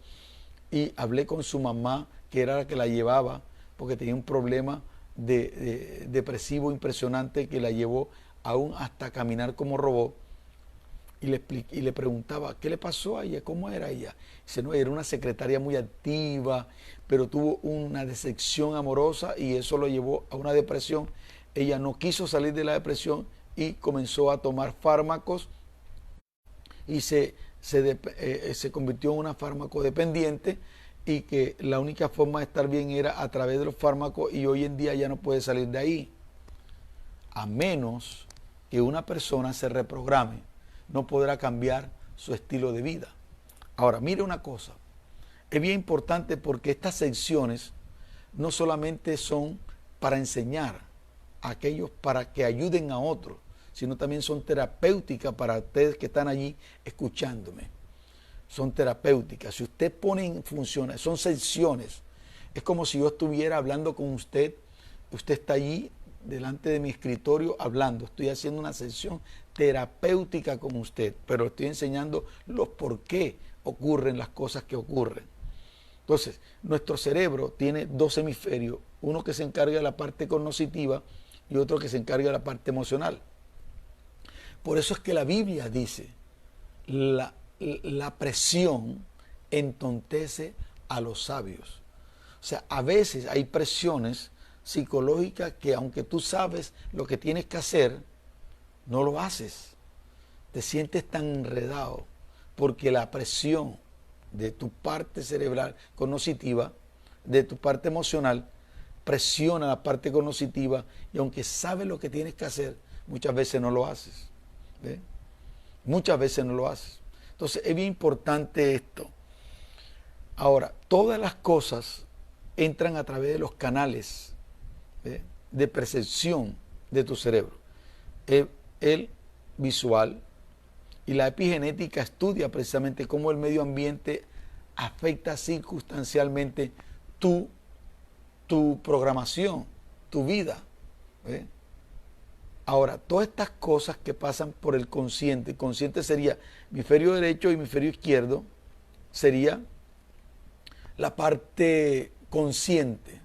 y hablé con su mamá, que era la que la llevaba, porque tenía un problema depresivo impresionante que la llevó aún hasta caminar como robot. Y le preguntaba, ¿qué le pasó a ella? ¿Cómo era ella? Dice, no, era una secretaria muy activa, pero tuvo una decepción amorosa y eso lo llevó a una depresión. Ella no quiso salir de la depresión y comenzó a tomar fármacos y se convirtió en una farmacodependiente, y que la única forma de estar bien era a través de los fármacos, y hoy en día ya no puede salir de ahí. A menos que una persona se reprograme, no podrá cambiar su estilo de vida. Ahora, mire una cosa, es bien importante porque estas secciones no solamente son para enseñar a aquellos para que ayuden a otros, sino también son terapéuticas para ustedes que están allí escuchándome. Son terapéuticas. Si usted pone en función, son secciones. Es como si yo estuviera hablando con usted usted está allí delante de mi escritorio hablando. Estoy haciendo una sesión terapéutica con usted, pero estoy enseñando los por qué ocurren las cosas que ocurren. Entonces, nuestro cerebro tiene dos hemisferios, uno que se encarga de la parte cognitiva y otro que se encarga de la parte emocional. Por eso es que la Biblia dice, la presión entontece a los sabios. O sea, a veces hay presiones psicológicas que aunque tú sabes lo que tienes que hacer, no lo haces. Te sientes tan enredado porque la presión de tu parte cerebral cognitiva, de tu parte emocional, presiona la parte cognitiva y aunque sabes lo que tienes que hacer, muchas veces no lo haces. ¿Ve? Muchas veces no lo haces. Entonces es bien importante esto. Ahora, todas las cosas entran a través de los canales de percepción de tu cerebro. El visual y la epigenética estudia precisamente cómo el medio ambiente afecta circunstancialmente tu programación, tu vida. Ahora, todas estas cosas que pasan por el consciente sería hemisferio derecho y hemisferio izquierdo, sería la parte consciente.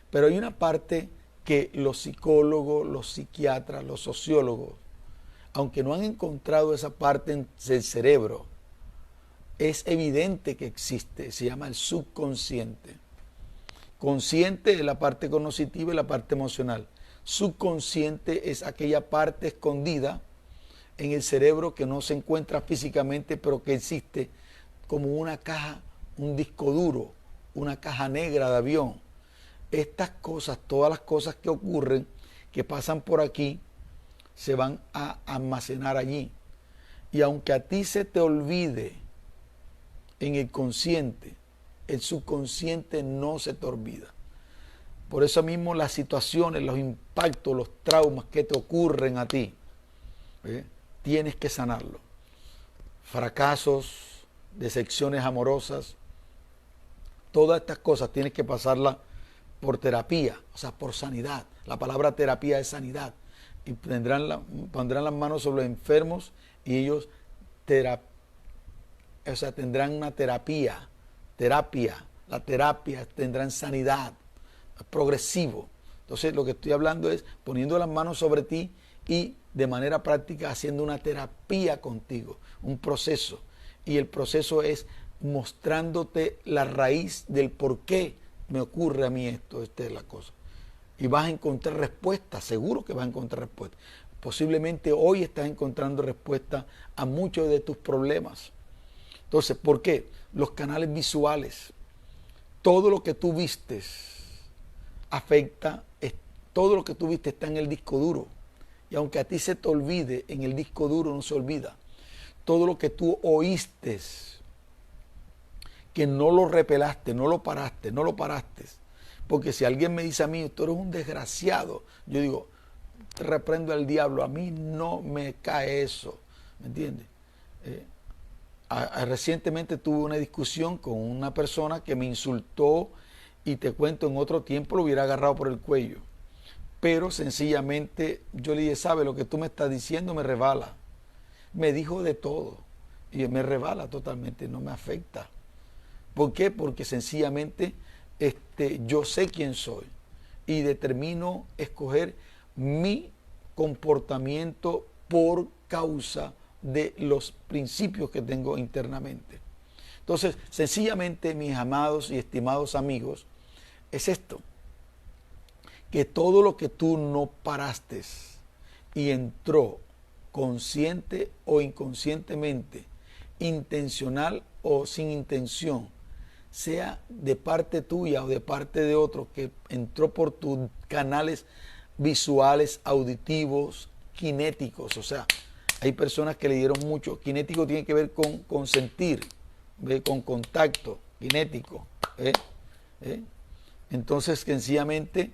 Pero hay una parte que los psicólogos, los psiquiatras, los sociólogos, aunque no han encontrado esa parte del cerebro, es evidente que existe, se llama el subconsciente. Consciente es la parte cognitiva y la parte emocional. Subconsciente es aquella parte escondida en el cerebro que no se encuentra físicamente, pero que existe como una caja, un disco duro, una caja negra de avión. Estas cosas, todas las cosas que ocurren, que pasan por aquí, se van a almacenar allí. Y aunque a ti se te olvide en el consciente, el subconsciente no se te olvida. Por eso mismo las situaciones, los impactos, los traumas que te ocurren a ti, tienes que sanarlo. Fracasos, decepciones amorosas, todas estas cosas tienes que pasarlas por terapia, o sea, por sanidad. La palabra terapia es sanidad. Y pondrán las manos sobre los enfermos y ellos tendrán una terapia. La terapia tendrán sanidad, progresivo. Entonces lo que estoy hablando es poniendo las manos sobre ti y de manera práctica haciendo una terapia contigo, un proceso. Y el proceso es mostrándote la raíz del por qué me ocurre a mí esto, esta es la cosa. Y vas a encontrar respuestas, seguro que vas a encontrar respuestas. Posiblemente hoy estás encontrando respuestas a muchos de tus problemas. Entonces, ¿por qué? Los canales visuales, todo lo que tú vistes afecta, todo lo que tú viste está en el disco duro. Y aunque a ti se te olvide, en el disco duro no se olvida. Todo lo que tú oíste, que no lo repelaste, no lo paraste. Porque si alguien me dice a mí, tú eres un desgraciado, yo digo, te reprendo al diablo, a mí no me cae eso, ¿me entiendes? Recientemente tuve una discusión con una persona que me insultó y te cuento, en otro tiempo lo hubiera agarrado por el cuello. Pero sencillamente yo le dije, ¿sabe? Lo que tú me estás diciendo me rebala. Me dijo de todo y me rebala totalmente, no me afecta. ¿Por qué? Porque sencillamente yo sé quién soy y determino escoger mi comportamiento por causa de los principios que tengo internamente. Entonces, sencillamente, mis amados y estimados amigos, es esto, que todo lo que tú no paraste y entró consciente o inconscientemente, intencional o sin intención, sea de parte tuya o de parte de otro, que entró por tus canales visuales, auditivos, kinéticos. O sea, hay personas que le dieron mucho. Kinético tiene que ver con sentir, con contacto, kinético. Entonces, sencillamente,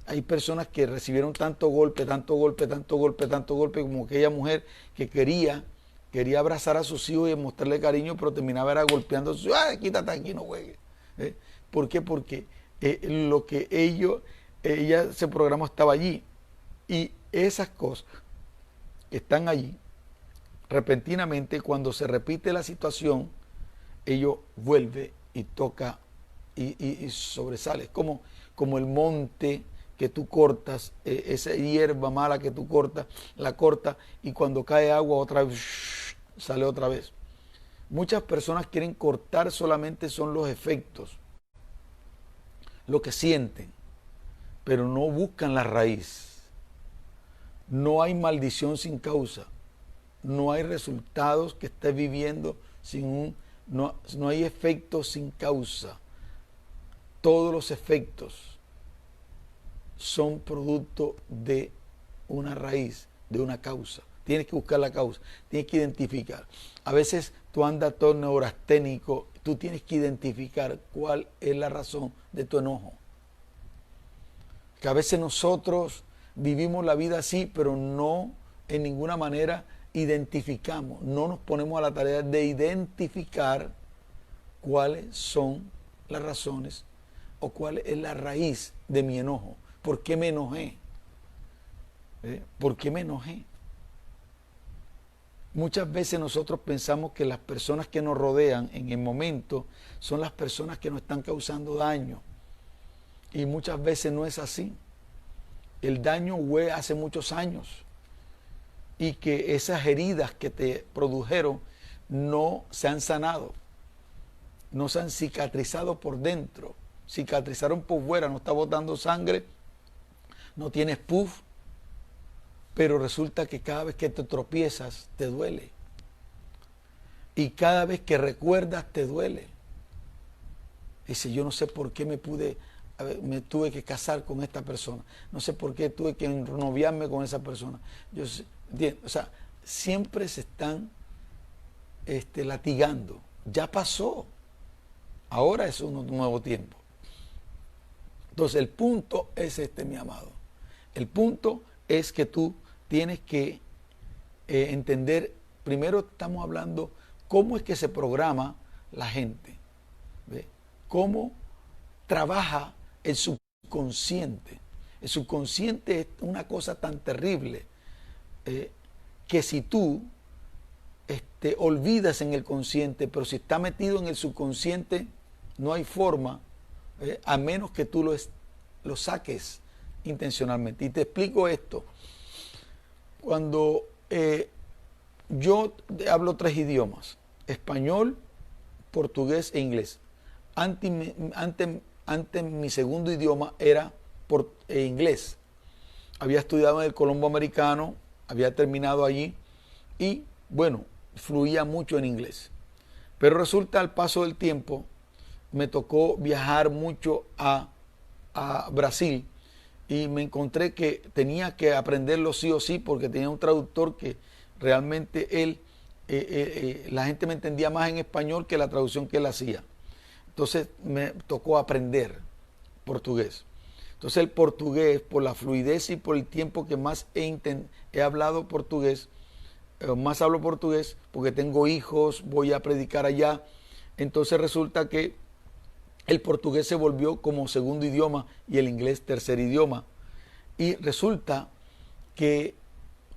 hay personas que recibieron tanto golpe, como aquella mujer que quería abrazar a sus hijos y mostrarle cariño, pero terminaba era golpeando a sus hijos. ¡Ay, quítate aquí, no juegues! ¿Por qué? Porque lo que ella se programó estaba allí. Y esas cosas que están allí, repentinamente, cuando se repite la situación, ello vuelve y toca y sobresale. Como el monte que tú cortas, esa hierba mala que tú cortas, la cortas y cuando cae agua otra vez, sale otra vez. Muchas personas quieren cortar solamente son los efectos, lo que sienten, pero no buscan la raíz. No hay maldición sin causa. No hay resultados que estés viviendo no hay efectos sin causa. Todos los efectos son producto de una raíz, de una causa. Tienes que buscar la causa, tienes que identificar. A veces tú andas todo neurasténico, tú tienes que identificar cuál es la razón de tu enojo. Que a veces nosotros vivimos la vida así, pero no en ninguna manera identificamos, no nos ponemos a la tarea de identificar cuáles son las razones o cuál es la raíz de mi enojo. ¿Por qué me enojé? ¿Por qué me enojé? Muchas veces nosotros pensamos que las personas que nos rodean en el momento son las personas que nos están causando daño. Y muchas veces no es así. El daño fue hace muchos años. Y que esas heridas que te produjeron no se han sanado. No se han cicatrizado por dentro. Cicatrizaron por fuera, no está botando sangre, no tienes puff, pero resulta que cada vez que te tropiezas te duele. Y cada vez que recuerdas te duele. Dice, yo no sé por qué me tuve que casar con esta persona. No sé por qué tuve que noviarme con esa persona. O sea, siempre se están latigando. Ya pasó. Ahora es un nuevo tiempo. Entonces el punto es mi amado. El punto es que tú tienes que entender, primero estamos hablando cómo es que se programa la gente. ¿Ve? Cómo trabaja el subconsciente. El subconsciente es una cosa tan terrible que si tú olvidas en el consciente, pero si está metido en el subconsciente, no hay forma, a menos que tú lo saques intencionalmente. Y te explico esto. Cuando yo hablo 3 idiomas, español, portugués e inglés. Antes mi segundo idioma era inglés. Había estudiado en el Colombo Americano, había terminado allí y, bueno, fluía mucho en inglés. Pero resulta, al paso del tiempo, me tocó viajar mucho a Brasil y me encontré que tenía que aprenderlo sí o sí porque tenía un traductor que realmente la gente me entendía más en español que la traducción que él hacía. Entonces me tocó aprender portugués. Entonces el portugués, por la fluidez y por el tiempo que más he hablado portugués, más hablo portugués porque tengo hijos, voy a predicar allá. Entonces resulta que el portugués se volvió como segundo idioma y el inglés tercer idioma. Y resulta que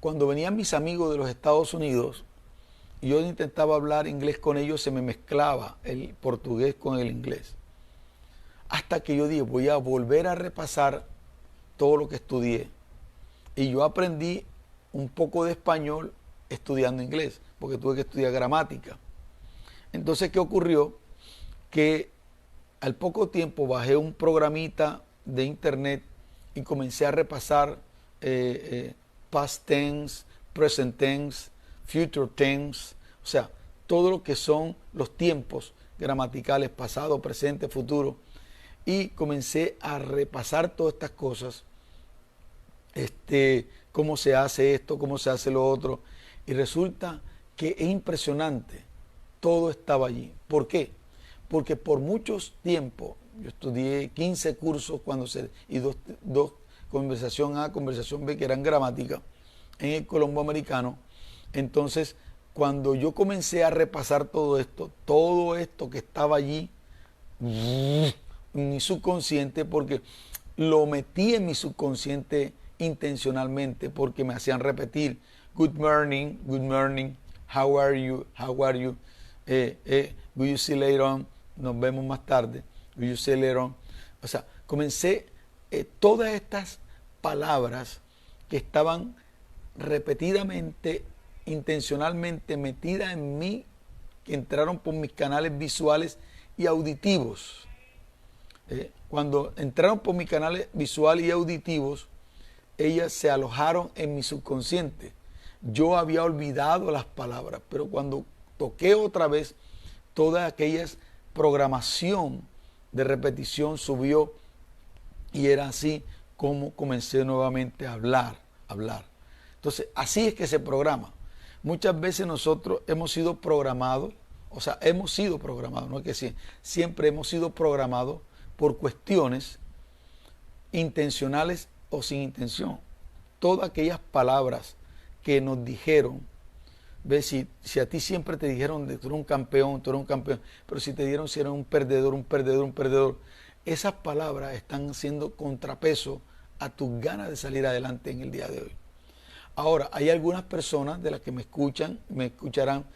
cuando venían mis amigos de los Estados Unidos y yo intentaba hablar inglés con ellos, se me mezclaba el portugués con el inglés. Hasta que yo dije, voy a volver a repasar todo lo que estudié. Y yo aprendí un poco de español estudiando inglés, porque tuve que estudiar gramática. Entonces, ¿qué ocurrió? Que al poco tiempo bajé un programita de internet y comencé a repasar past tense, present tense, future tense, o sea, todo lo que son los tiempos gramaticales, pasado, presente, futuro. Y comencé a repasar todas estas cosas, cómo se hace esto, cómo se hace lo otro. Y resulta que es impresionante, todo estaba allí. ¿Por qué? Porque por muchos tiempos, yo estudié 15 cursos y dos conversación A, conversación B, que eran gramática, en el Colombo Americano. Entonces, cuando yo comencé a repasar todo esto que estaba allí, mi subconsciente porque lo metí en mi subconsciente intencionalmente porque me hacían repetir good morning, how are you, will you see later on, nos vemos más tarde, will you see later on. O sea, comencé todas estas palabras que estaban repetidamente, intencionalmente metidas en mí, que entraron por mis canales visuales y auditivos. Cuando entraron por mis canales visuales y auditivos, ellas se alojaron en mi subconsciente. Yo había olvidado las palabras, pero cuando toqué otra vez, toda aquella programación de repetición subió y era así como comencé nuevamente a hablar. Entonces, así es que se programa. Muchas veces nosotros hemos sido programados, no es que siempre hemos sido programados por cuestiones intencionales o sin intención. Todas aquellas palabras que nos dijeron, ¿ves? Si a ti siempre te dijeron de tú eres un campeón, pero si te dieron si eres un perdedor, esas palabras están haciendo contrapeso a tus ganas de salir adelante en el día de hoy. Ahora, hay algunas personas de las que me escucharán,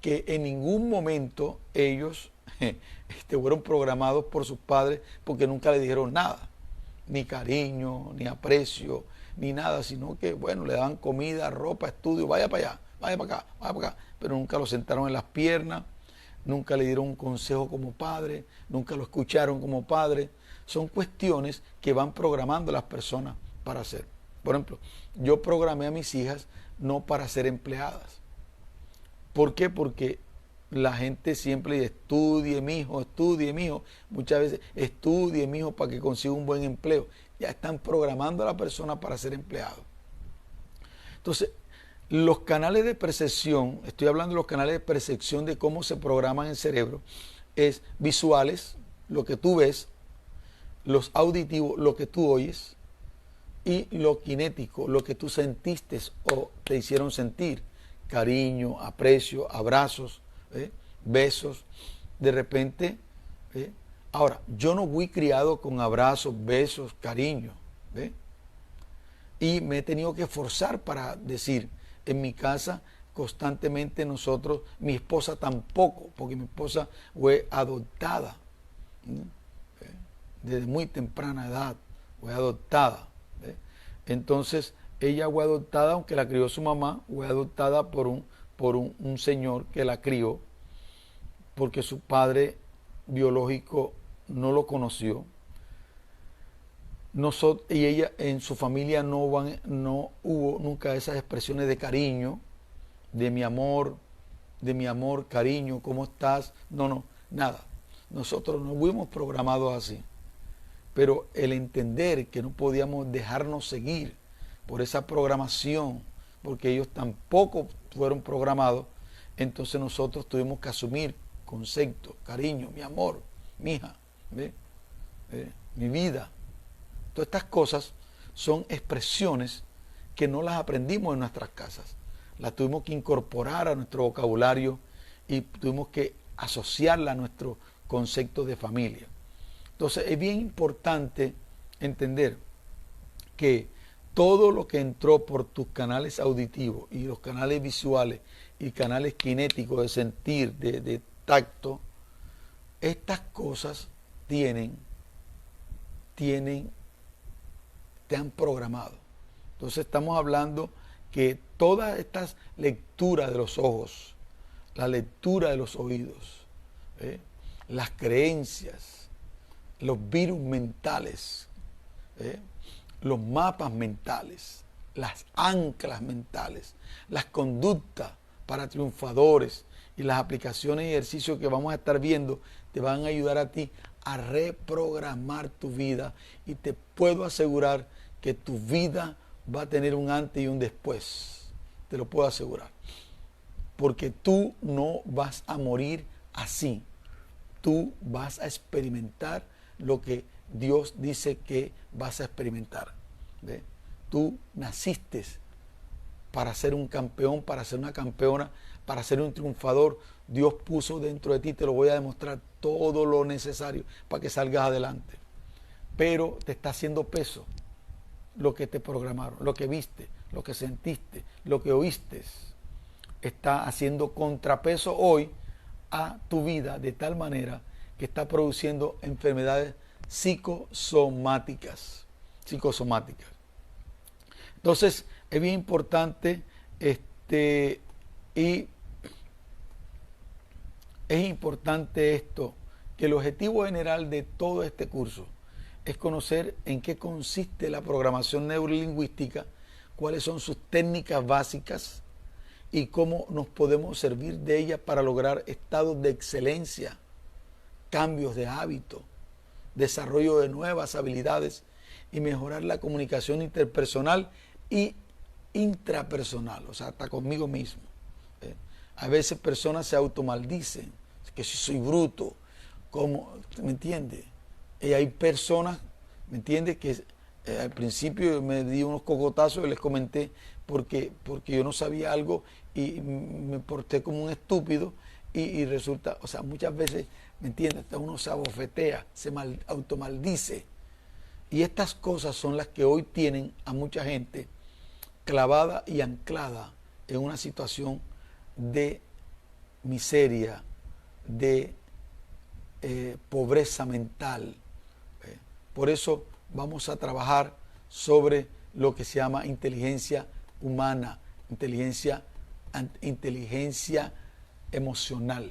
que en ningún momento ellos fueron programados por sus padres porque nunca le dijeron nada, ni cariño, ni aprecio, ni nada, sino que, bueno, le daban comida, ropa, estudio, vaya para allá, vaya para acá, vaya para acá, pero nunca lo sentaron en las piernas, nunca le dieron un consejo como padre, nunca lo escucharon como padre. Son cuestiones que van programando a las personas para hacer. Por ejemplo, yo programé a mis hijas no para ser empleadas. ¿Por qué? Porque la gente siempre dice, estudie, mijo. Muchas veces, estudie, mijo, para que consiga un buen empleo. Ya están programando a la persona para ser empleado. Entonces, los canales de percepción, estoy hablando de los canales de percepción de cómo se programan en el cerebro, es visuales, lo que tú ves, los auditivos, lo que tú oyes, y lo kinético, lo que tú sentiste o te hicieron sentir, cariño, aprecio, abrazos, besos, de repente. Ahora, yo no fui criado con abrazos, besos, cariño, y me he tenido que esforzar para decir, en mi casa constantemente nosotros, mi esposa tampoco, porque mi esposa fue adoptada, desde muy temprana edad, fue adoptada. Entonces, ella fue adoptada, aunque la crió su mamá, fue adoptada por un señor que la crió, porque su padre biológico no lo conoció. Y ella, en su familia no hubo nunca esas expresiones de cariño, de mi amor, cariño, ¿cómo estás? No, nada. Nosotros no fuimos programados así. Pero el entender que no podíamos dejarnos seguir por esa programación, porque ellos tampoco fueron programados, entonces nosotros tuvimos que asumir conceptos, cariño, mi amor, mi hija, mi vida. Todas estas cosas son expresiones que no las aprendimos en nuestras casas. Las tuvimos que incorporar a nuestro vocabulario y tuvimos que asociarla a nuestro concepto de familia. Entonces es bien importante entender que todo lo que entró por tus canales auditivos y los canales visuales y canales kinéticos de sentir, de tacto, estas cosas te han programado. Entonces estamos hablando que todas estas lecturas de los ojos, la lectura de los oídos, las creencias, los virus mentales, los mapas mentales, las anclas mentales, las conductas para triunfadores y las aplicaciones y ejercicios que vamos a estar viendo te van a ayudar a ti a reprogramar tu vida, y te puedo asegurar que tu vida va a tener un antes y un después. Te lo puedo asegurar. Porque tú no vas a morir así. Tú vas a experimentar lo que Dios dice que vas a experimentar. ¿Ve? Tú naciste para ser un campeón, para ser una campeona, para ser un triunfador. Dios puso dentro de ti, te lo voy a demostrar, todo lo necesario para que salgas adelante. Pero te está haciendo peso lo que te programaron, lo que viste, lo que sentiste, lo que oíste. Está haciendo contrapeso hoy a tu vida de tal manera que está produciendo enfermedades psicosomáticas. Entonces, es bien importante y es importante esto, que el objetivo general de todo este curso es conocer en qué consiste la programación neurolingüística, cuáles son sus técnicas básicas y cómo nos podemos servir de ella para lograr estados de excelencia, cambios de hábito, desarrollo de nuevas habilidades y mejorar la comunicación interpersonal y intrapersonal, o sea, hasta conmigo mismo. A veces personas se automaldicen, que si soy bruto, ¿cómo? ¿Me entiende? Y hay personas, ¿me entiende? Que al principio me di unos cocotazos y les comenté porque yo no sabía algo y me porté como un estúpido y resulta, o sea, muchas veces, ¿me entiende? Hasta uno se abofetea, se automaldice. Y estas cosas son las que hoy tienen a mucha gente clavada y anclada en una situación de miseria, de pobreza mental. Por eso vamos a trabajar sobre lo que se llama inteligencia humana, inteligencia emocional.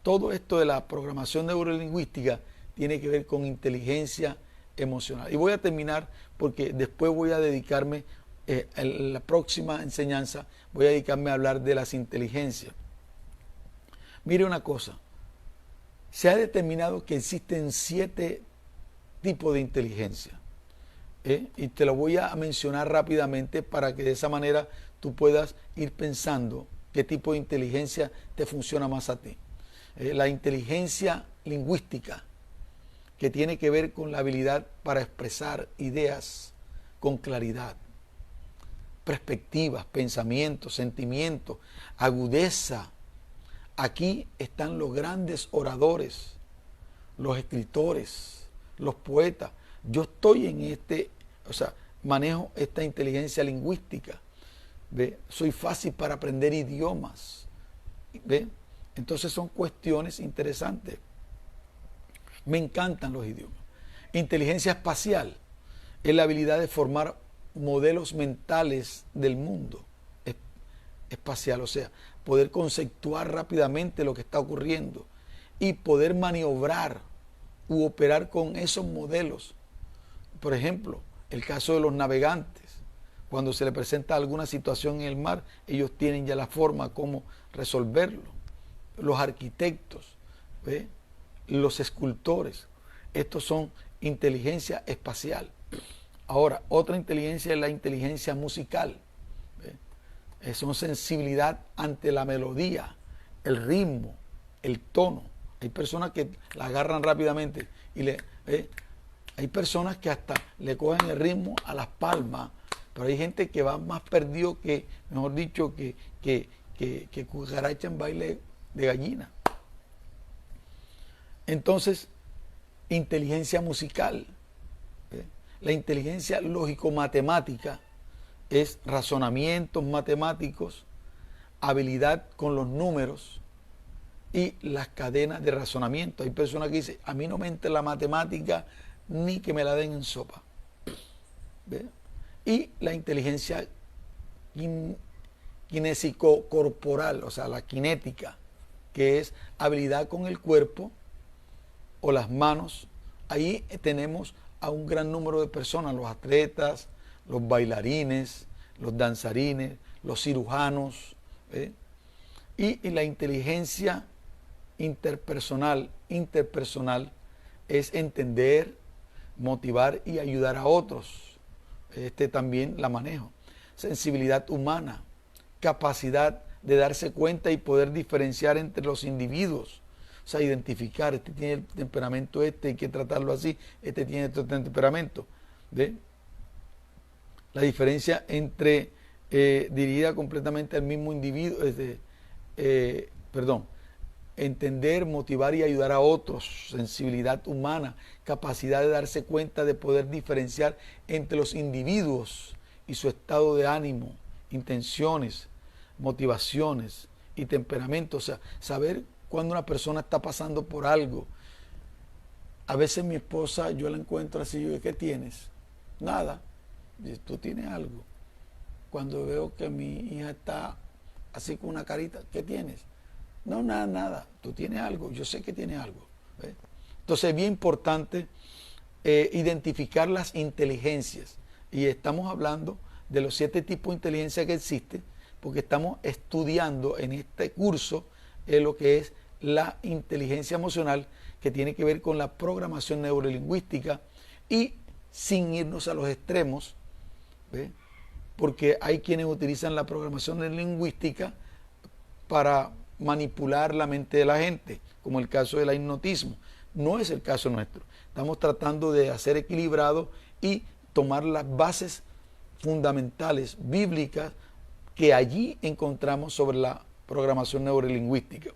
Todo esto de la programación neurolingüística tiene que ver con inteligencia emocional. Y voy a terminar porque después voy a dedicarme, en la próxima enseñanza, voy a dedicarme a hablar de las inteligencias. Mire una cosa, se ha determinado que existen 7 tipos de inteligencia. Y te lo voy a mencionar rápidamente para que de esa manera tú puedas ir pensando qué tipo de inteligencia te funciona más a ti. La inteligencia lingüística, que tiene que ver con la habilidad para expresar ideas con claridad, perspectivas, pensamientos, sentimientos, agudeza. Aquí están los grandes oradores, los escritores, los poetas. Yo estoy en manejo esta inteligencia lingüística. ¿Ve? Soy fácil para aprender idiomas. ¿Ve? Entonces son cuestiones interesantes. Me encantan los idiomas. Inteligencia espacial es la habilidad de formar modelos mentales del mundo espacial, o sea, poder conceptuar rápidamente lo que está ocurriendo y poder maniobrar u operar con esos modelos. Por ejemplo, el caso de los navegantes, cuando se le presenta alguna situación en el mar, ellos tienen ya la forma cómo resolverlo. Los arquitectos, ¿ve? Los escultores, estos son inteligencia espacial. Ahora, otra inteligencia es la inteligencia musical. Son sensibilidad ante la melodía, el ritmo, el tono. Hay personas que la agarran rápidamente y hay personas que hasta le cogen el ritmo a las palmas, pero hay gente que va más perdido que, mejor dicho, que cucaracha en baile de gallina. Entonces, inteligencia musical. La inteligencia lógico-matemática es razonamientos matemáticos, habilidad con los números y las cadenas de razonamiento. Hay personas que dicen, a mí no me entra la matemática ni que me la den en sopa. ¿Ve? Y la inteligencia kinésico-corporal, o sea, la cinética, que es habilidad con el cuerpo o las manos. Ahí tenemos a un gran número de personas, los atletas, los bailarines, los danzarines, los cirujanos. Y la inteligencia interpersonal es entender, motivar y ayudar a otros. También la manejo. Sensibilidad humana, capacidad de darse cuenta y poder diferenciar entre los individuos. O sea, identificar, este tiene el temperamento hay que tratarlo así, este tiene este temperamento. ¿Ve? La diferencia entre dirigida completamente al mismo individuo, entender, motivar y ayudar a otros, sensibilidad humana, capacidad de darse cuenta de poder diferenciar entre los individuos y su estado de ánimo, intenciones, motivaciones y temperamento. O sea, saber cuando una persona está pasando por algo. A veces mi esposa, yo la encuentro así, yo digo, ¿qué tienes? Nada. Dice, ¿tú tienes algo? Cuando veo que mi hija está así con una carita, ¿qué tienes? No, nada, nada. Tú tienes algo, yo sé que tienes algo. ¿Ves? Entonces es bien importante identificar las inteligencias. Y estamos hablando de los 7 tipos de inteligencia que existen, porque estamos estudiando en este curso lo que es la inteligencia emocional, que tiene que ver con la programación neurolingüística, y sin irnos a los extremos, ¿ves? Porque hay quienes utilizan la programación neurolingüística para manipular la mente de la gente, como el caso del hipnotismo. No es el caso nuestro. Estamos tratando de hacer equilibrado y tomar las bases fundamentales bíblicas que allí encontramos sobre la programación neurolingüística.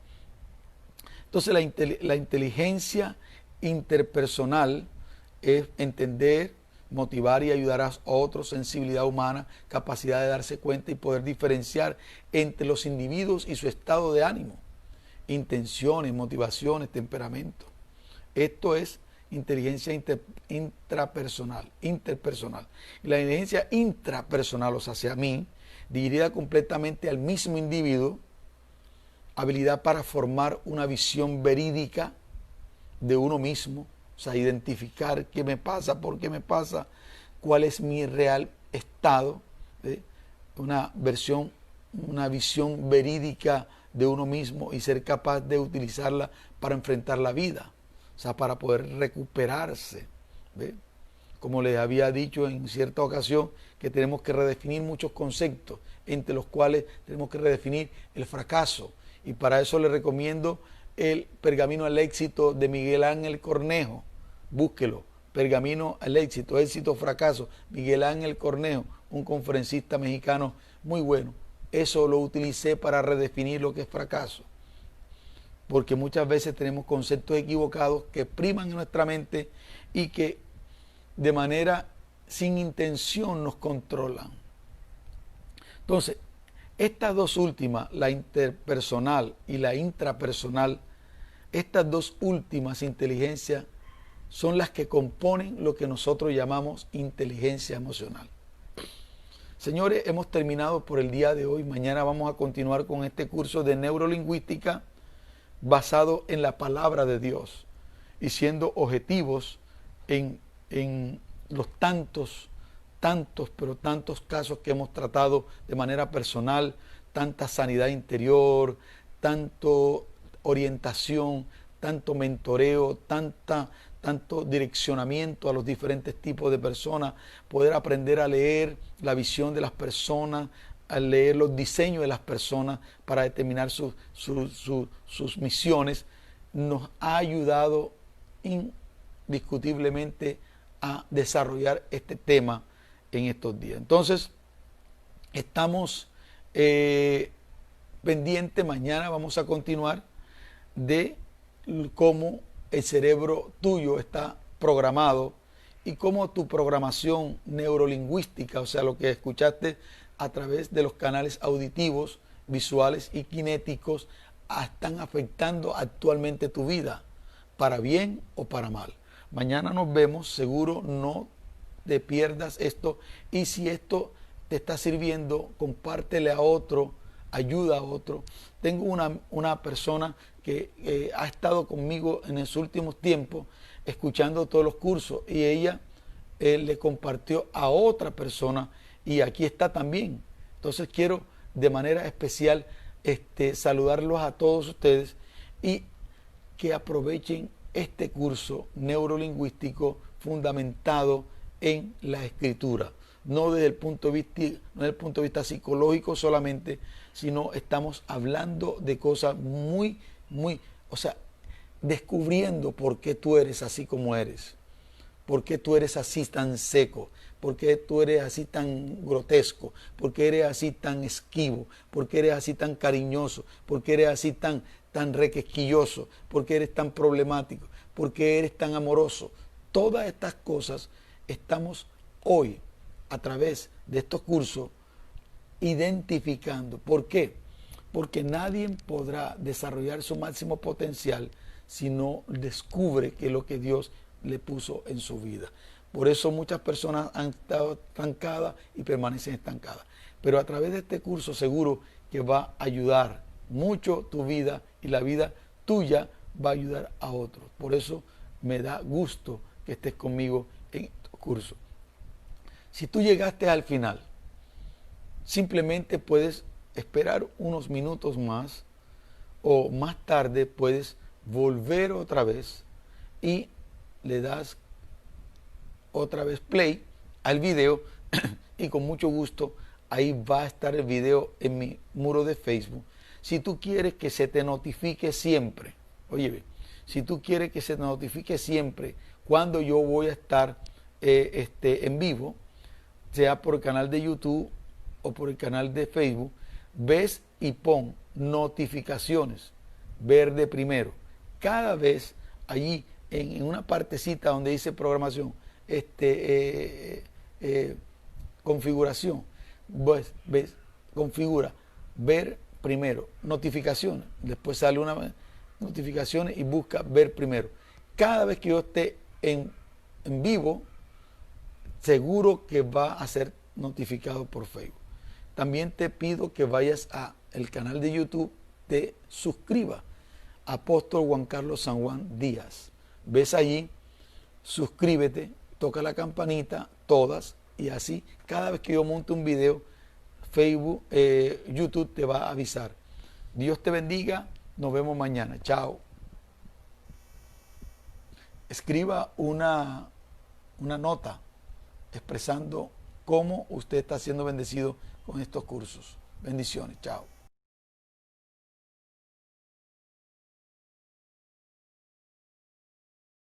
Entonces la inteligencia interpersonal es entender, motivar y ayudar a otros, sensibilidad humana, capacidad de darse cuenta y poder diferenciar entre los individuos y su estado de ánimo, intenciones, motivaciones, temperamento. Esto es inteligencia interpersonal. Y la inteligencia intrapersonal, o sea, hacia mí, dirigida completamente al mismo individuo, habilidad para formar una visión verídica de uno mismo, o sea, identificar qué me pasa, por qué me pasa, cuál es mi real estado, una visión verídica de uno mismo y ser capaz de utilizarla para enfrentar la vida, o sea, para poder recuperarse. ¿Ve? Como les había dicho en cierta ocasión, que tenemos que redefinir muchos conceptos, entre los cuales tenemos que redefinir el fracaso. Y para eso les recomiendo el Pergamino al Éxito de Miguel Ángel Cornejo. Búsquelo. Pergamino al Éxito, éxito, fracaso. Miguel Ángel Cornejo, un conferencista mexicano muy bueno. Eso lo utilicé para redefinir lo que es fracaso. Porque muchas veces tenemos conceptos equivocados que priman en nuestra mente y que de manera sin intención nos controlan. Entonces, estas dos últimas, la interpersonal y la intrapersonal, estas dos últimas inteligencias son las que componen lo que nosotros llamamos inteligencia emocional. Señores, hemos terminado por el día de hoy. Mañana vamos a continuar con este curso de neurolingüística basado en la palabra de Dios y siendo objetivos en los tantos casos que hemos tratado de manera personal, tanta sanidad interior, tanto orientación, tanto mentoreo, tanto direccionamiento a los diferentes tipos de personas, poder aprender a leer la visión de las personas, a leer los diseños de las personas para determinar sus misiones, nos ha ayudado indiscutiblemente a desarrollar este tema en estos días. Entonces, estamos pendientes. Mañana vamos a continuar de cómo el cerebro tuyo está programado y cómo tu programación neurolingüística, o sea, lo que escuchaste a través de los canales auditivos, visuales y kinéticos, están afectando actualmente tu vida, para bien o para mal. Mañana nos vemos, seguro no te pierdas esto, y si esto te está sirviendo, compártele a otro, ayuda a otro. Tengo una persona que ha estado conmigo en los últimos tiempos, escuchando todos los cursos, y ella le compartió a otra persona, y aquí está también. Entonces quiero de manera especial saludarlos a todos ustedes y que aprovechen este curso neurolingüístico fundamentado en la escritura, no desde el punto de vista psicológico solamente, sino estamos hablando de cosas muy, o sea, descubriendo por qué tú eres así como eres. ¿Por qué tú eres así tan seco? ¿Por qué tú eres así tan grotesco? ¿Por qué eres así tan esquivo? ¿Por qué eres así tan cariñoso? ¿Por qué eres así tan requesquilloso? ¿Por qué eres tan problemático? ¿Por qué eres tan amoroso? Todas estas cosas estamos hoy, a través de estos cursos, identificando. ¿Por qué? Porque nadie podrá desarrollar su máximo potencial si no descubre qué es lo que Dios le puso en su vida. Por eso muchas personas han estado estancadas y permanecen estancadas. Pero a través de este curso seguro que va a ayudar mucho tu vida, y la vida tuya va a ayudar a otros. Por eso me da gusto que estés conmigo en estos cursos. Si tú llegaste al final, simplemente puedes esperar unos minutos más, o más tarde puedes volver otra vez y le das otra vez play al video y con mucho gusto ahí va a estar el video en mi muro de Facebook. Si tú quieres que se te notifique siempre, oye, si tú quieres que se te notifique siempre cuando yo voy a estar en vivo, sea por el canal de YouTube o por el canal de Facebook, ves y pon notificaciones verde primero. Cada vez allí en una partecita donde dice programación, configuración, ves, configura, ver primero, notificaciones, después sale una notificaciones y busca ver primero. Cada vez que yo esté en vivo, seguro que va a ser notificado por Facebook. También te pido que vayas al canal de YouTube, te suscribas, Apóstol Juan Carlos San Juan Díaz. Ves allí, suscríbete, toca la campanita, todas, y así cada vez que yo monte un video, Facebook, YouTube te va a avisar. Dios te bendiga, nos vemos mañana, chao. Escriba una nota expresando cómo usted está siendo bendecido con estos cursos. Bendiciones, chao.